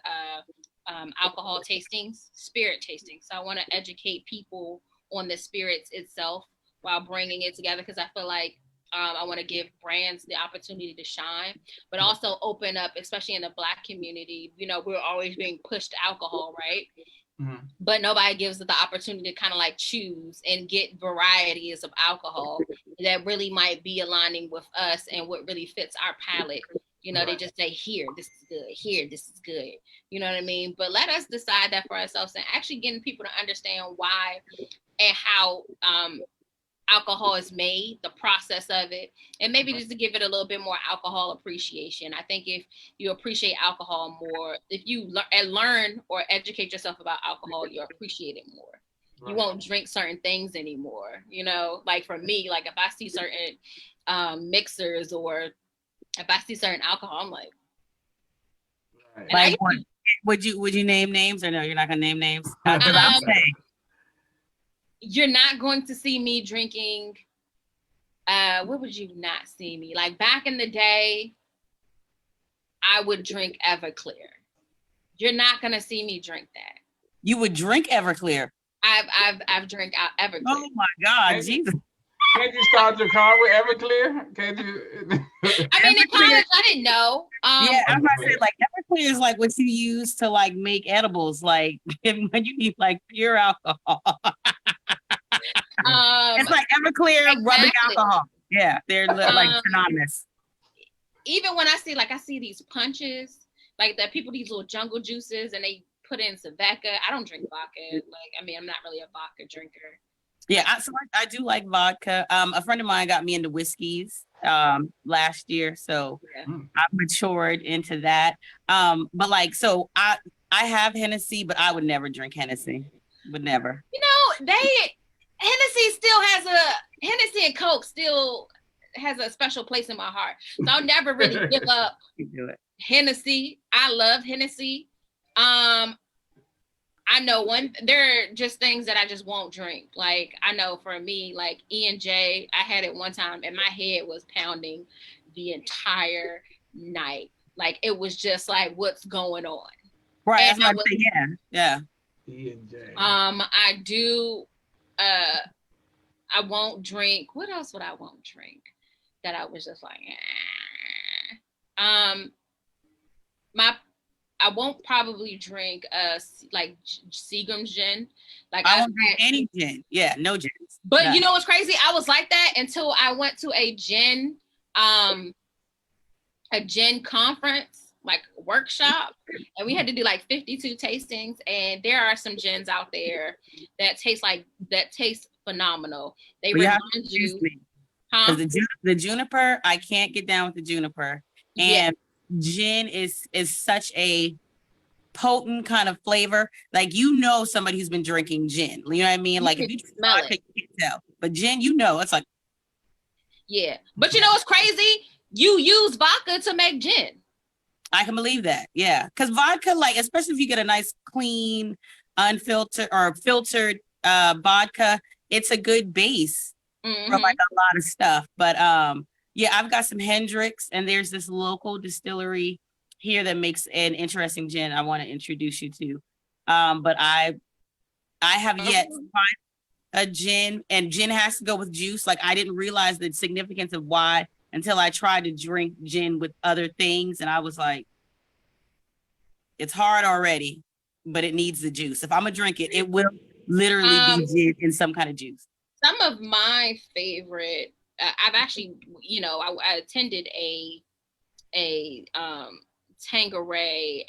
alcohol tastings, spirit tastings. So I want to educate people on the spirits itself while bringing it together, because I feel like I want to give brands the opportunity to shine, but also open up, especially in the Black community. We're always being pushed alcohol, right? Mm-hmm. But nobody gives us the opportunity to kind of like choose and get varieties of alcohol that really might be aligning with us and what really fits our palate. They just say, here, this is good. Here, this is good. You know what I mean? But let us decide that for ourselves and actually getting people to understand why and how alcohol is made, the process of it, and maybe just to give it a little bit more alcohol appreciation. I think if you appreciate alcohol more, if you learn or educate yourself about alcohol, you appreciate it more. Right. You won't drink certain things anymore. Like for me, like if I see certain mixers or if I see certain alcohol, I'm like, right. Would you name names or no? You're not gonna name names? I'm saying. You're not going to see me drinking. What would you not see me? Like back in the day, I would drink Everclear. You're not gonna see me drink that. You would drink Everclear. I've drank Everclear. Oh my God, Jesus! Can't you start your car with Everclear? Can't you? I mean, in college, I didn't know. Yeah, I was about to say, like, Everclear is like what you use to like make edibles, like when you need like pure alcohol. It's like Everclear rubbing alcohol. Yeah, they're like synonymous. Even when I see these punches, like that people, these little jungle juices, and they put in some vodka. I don't drink vodka. I'm not really a vodka drinker. Yeah, I do like vodka. A friend of mine got me into whiskeys last year, so I've matured into that. But like, so I have Hennessy, but I would never drink Hennessy. Would never. Hennessy and Coke still has a special place in my heart. So I'll never really give up Hennessy. I love Hennessy. I know there are just things that I just won't drink. Like I know for me, like E&J, I had it one time and my head was pounding the entire night. Like it was just like, what's going on? Right. Yeah. E&J. I do. I won't drink. What else would I won't drink? That I was just like, I won't probably drink like Seagram's gin. Like I won't drink any gin. Yeah, no gin. But you know what's crazy? I was like that until I went to a gin conference, like workshop, and we had to do like 52 tastings. And there are some gins out there that taste phenomenal. They remind you. Huh? The juniper, I can't get down with the juniper. And gin is such a potent kind of flavor. Like somebody who's been drinking gin. You know what I mean? Like if you smell it, you can't tell. But gin, it's like. Yeah. But you know what's crazy? You use vodka to make gin. I can believe that. Yeah. Because vodka, like, especially if you get a nice clean, unfiltered or filtered vodka, it's a good base for like a lot of stuff. But I've got some Hendrix, and there's this local distillery here that makes an interesting gin I want to introduce you to. But I have yet to find a gin, and gin has to go with juice. Like I didn't realize the significance of why until I tried to drink gin with other things. And I was like, it's hard already, but it needs the juice. If I'm gonna drink it, it will literally be gin in some kind of juice. Some of my favorite, I've actually, I attended a Tanqueray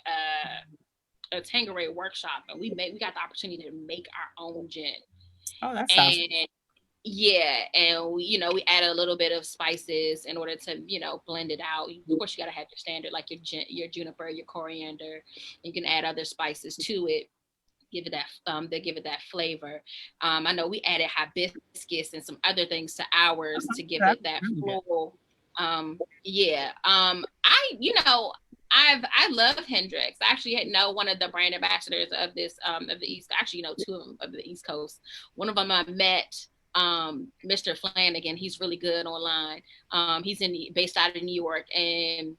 a Tanqueray workshop, and we got the opportunity to make our own gin. Oh, that sounds and yeah, and we added a little bit of spices in order to blend it out. Of course, you gotta have your standard, like your juniper, your coriander. You can add other spices to it, give it that they give it that flavor. I know we added hibiscus and some other things to ours to give it that floral. I love Hendrix. I actually know one of the brand ambassadors of this of the East. Actually, two of them of the East Coast. One of them I met, Mr. Flanagan. He's really good online. He's based out of New York, and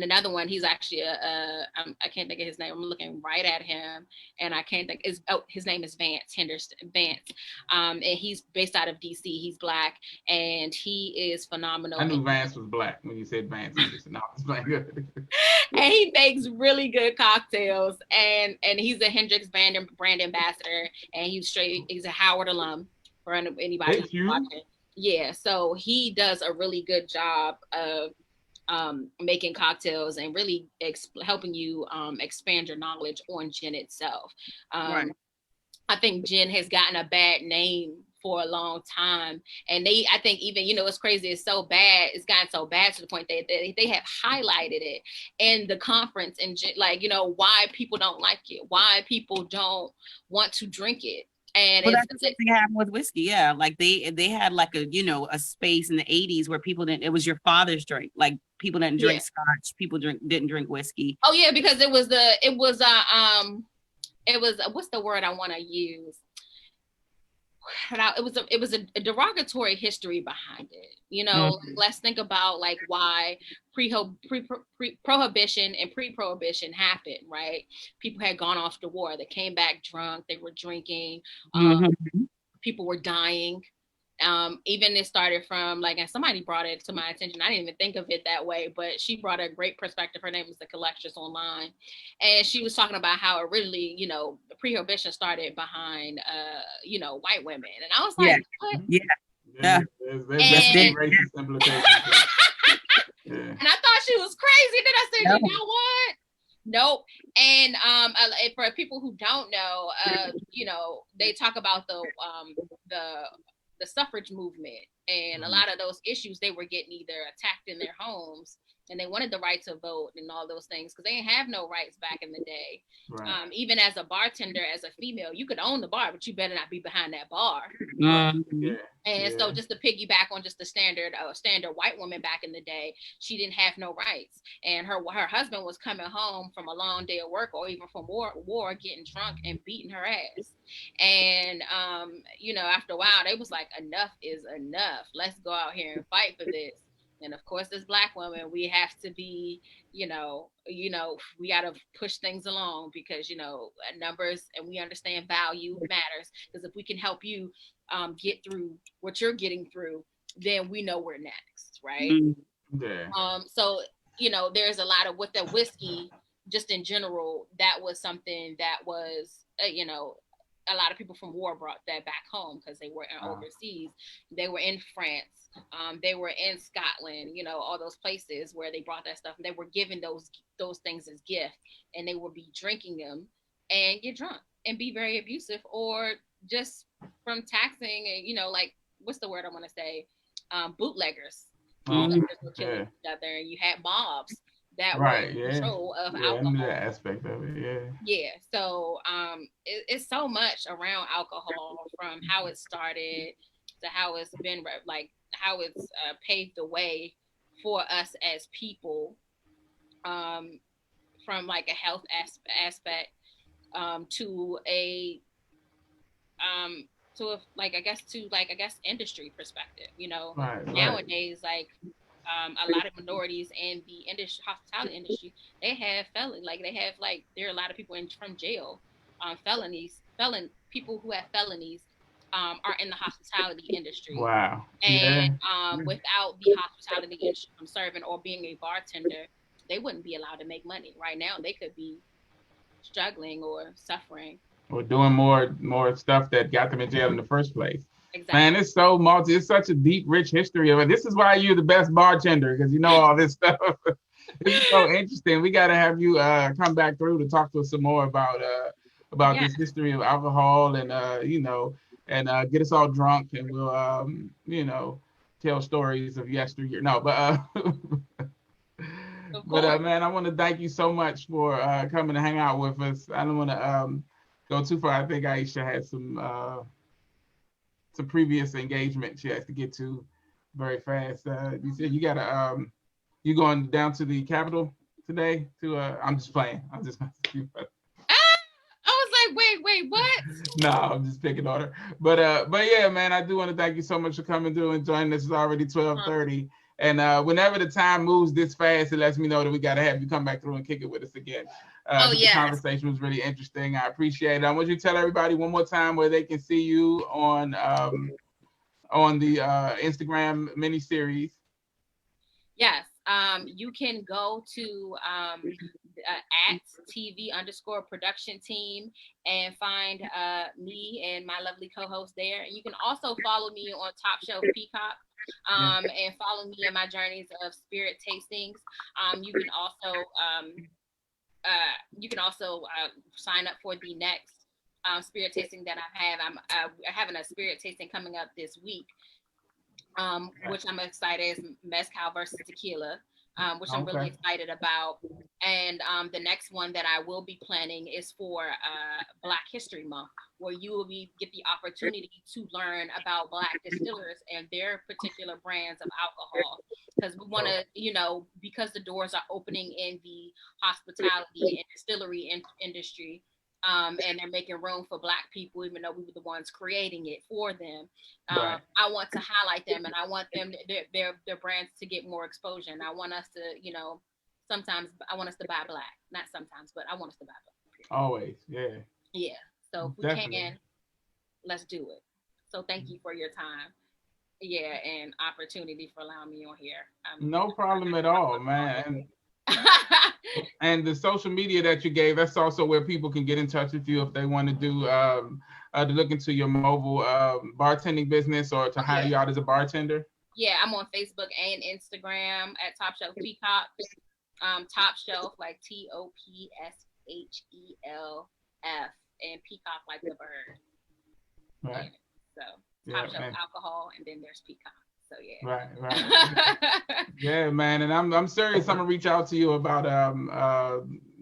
another one, he's actually I can't think of his name. I'm looking right at him, and I can't think. His name is Henderson Vance, and he's based out of DC. He's Black, and he is phenomenal. I knew Vance was Black when you said Vance Henderson. No, I was playing good. And he makes really good cocktails, and he's a Hendrix brand ambassador, and he's a Howard alum for anybody who's watching. Yeah, so he does a really good job of making cocktails and really helping you expand your knowledge on gin itself. Right. I think gin has gotten a bad name for a long time, and I think even it's crazy. It's gotten so bad to the point that they have highlighted it in the conference, and why people don't like it, why people don't want to drink it. And that's the same thing happened with whiskey. Yeah, like they had like a space in the 80s where people didn't. It was your father's drink. Like people didn't drink scotch. People didn't drink whiskey. Oh yeah, because it was what's the word I want to use? It was a derogatory history behind it. Let's think about like why prohibition and pre-prohibition happened, right? People had gone off to war, they came back drunk, they were drinking, people were dying. Even it started from and somebody brought it to my attention. I didn't even think of it that way, but she brought a great perspective. Her name is the Collectress online, and she was talking about how originally, the prohibition started behind, white women, and I was like, what? Yeah. There's racist implications. And I thought she was crazy. Then I said, you know what? Nope. And for people who don't know, they talk about the suffrage movement, and a lot of those issues, they were getting either attacked in their homes, and they wanted the right to vote and all those things because they didn't have no rights back in the day. Right. Even as a bartender, as a female, you could own the bar, but you better not be behind that bar. So just to piggyback on just the standard white woman back in the day, she didn't have no rights, and her husband was coming home from a long day of work or even from war getting drunk and beating her ass. And after a while they was like, enough is enough, let's go out here and fight for this. And of course, as Black women, we have to be, we got to push things along because, numbers, and we understand value matters. Because if we can help you get through what you're getting through, then we know we're next, right? Yeah. So, there's a lot of with the whiskey, just in general, that was something that was, a lot of people from war brought that back home because they were overseas. They were in France. They were in Scotland, all those places where they brought that stuff, and they were given those things as gifts, and they would be drinking them and get drunk and be very abusive, or just from taxing and what's the word I want to say? Bootleggers. Bootleggers were killing each other, and you had mobs that were in control of alcohol. That aspect of it, yeah. So it's so much around alcohol, from how it started to how it's been how it's paved the way for us as people, from a health aspect, to a industry perspective. Nowadays, a lot of minorities in the hospitality industry, they have there are a lot of people from jail, people who have felonies, are in the hospitality industry. Wow. And Yeah. without the hospitality industry from serving or being a bartender, they wouldn't be allowed to make money. Right now, they could be struggling or suffering. Or doing more stuff that got them in jail in the first place. Man, Exactly. it's so it's such a deep, rich history of it. This is why you're the best bartender, because you know all this stuff. It's so interesting. We got to have you come back through to talk to us some more about Yeah. this history of alcohol, and and get us all drunk, and we'll tell stories of yesteryear. No, but Of course. man, I want to thank you so much for coming to hang out with us. I don't want to go too far. I think Aisha had some previous engagement she has to get to very fast. You said you gotta you going down to the Capitol today to I'm just playing. I'm just I was like, wait, what? no, I'm just picking on her. But yeah, man, I do want to thank you so much for coming through and joining us. It's already 12:30. And whenever the time moves this fast, it lets me know that we got to have you come back through and kick it with us again. The conversation was really interesting. I appreciate it. I want you to tell everybody one more time where they can see you on the Instagram mini series. Yes. You can go to at TV_production team and find me and my lovely co-host there. And you can also follow me on Top Shelf Peacock. And follow me in my journeys of spirit tastings. You can also sign up for the next spirit tasting that I have. I'm having a spirit tasting coming up this week, which I'm excited is mezcal versus tequila. Which I'm really excited about. And the next one that I will be planning is for Black History Month, where you will get the opportunity to learn about Black distillers and their particular brands of alcohol. Because we want to, because the doors are opening in the hospitality and distillery industry, and they're making room for Black people, even though we were the ones creating it for them. I want to highlight them, and I want them their brands to get more exposure. And I want us to, sometimes I want us to buy Black, not sometimes, but I want us to buy Black. Always, yeah. Yeah. So if we can, let's do it. So thank you for your time. Yeah, and opportunity for allowing me on here. No problem at all, man. And the social media that you gave, that's also where people can get in touch with you if they want to do to look into your mobile bartending business or to hire you out as a bartender. Yeah, I'm on Facebook and Instagram at Top Shelf Peacock. Top Shelf, like TOPSHELF, and Peacock like the bird. Right. So Top Shelf alcohol, and then there's Peacock. So yeah. Right. Yeah, man, and I'm serious. I'm gonna reach out to you about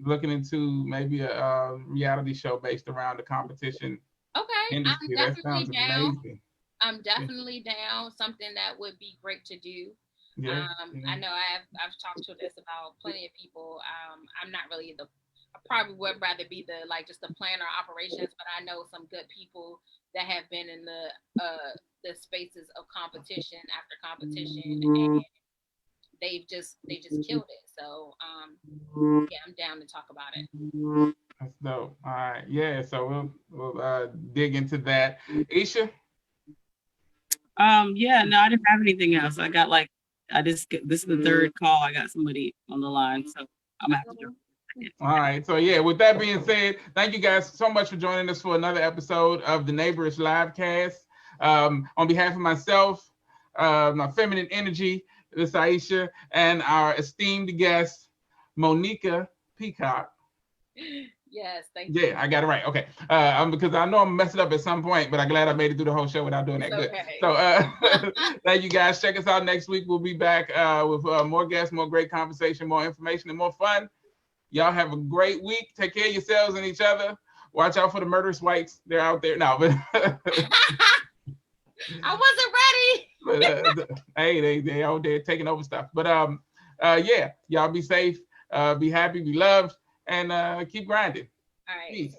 looking into maybe a reality show based around the competition. Okay, industry. I'm definitely down. Amazing. I'm definitely down. Something that would be great to do. Yeah. I know I've talked to this about plenty of people. I'm not really I probably would rather be just the planner operations, but I know some good people that have been in the spaces of competition after competition, and they just killed it. So yeah, I'm down to talk about it. That's dope. All right, yeah. So we'll dig into that. Isha. Yeah, no, I didn't have anything else. I got this is the third call. I got somebody on the line, so I'm gonna have to do. All right. So yeah, with that being said, thank you guys so much for joining us for another episode of the Neighborish Livecast. On behalf of myself, my feminine energy, this Aisha, and our esteemed guest, Monniquer Peacock. Yes, thank you. Yeah, I got it right. Okay. Because I know I'm messing up at some point, but I'm glad I made it through the whole show without doing that. Good. So thank you guys. Check us out next week. We'll be back with more guests, more great conversation, more information, and more fun. Y'all have a great week. Take care of yourselves and each other. Watch out for the murderous whites. They're out there. No, but I wasn't ready. But hey, they out there taking over stuff. But yeah, y'all be safe, be happy, be loved, and keep grinding. All right. Peace.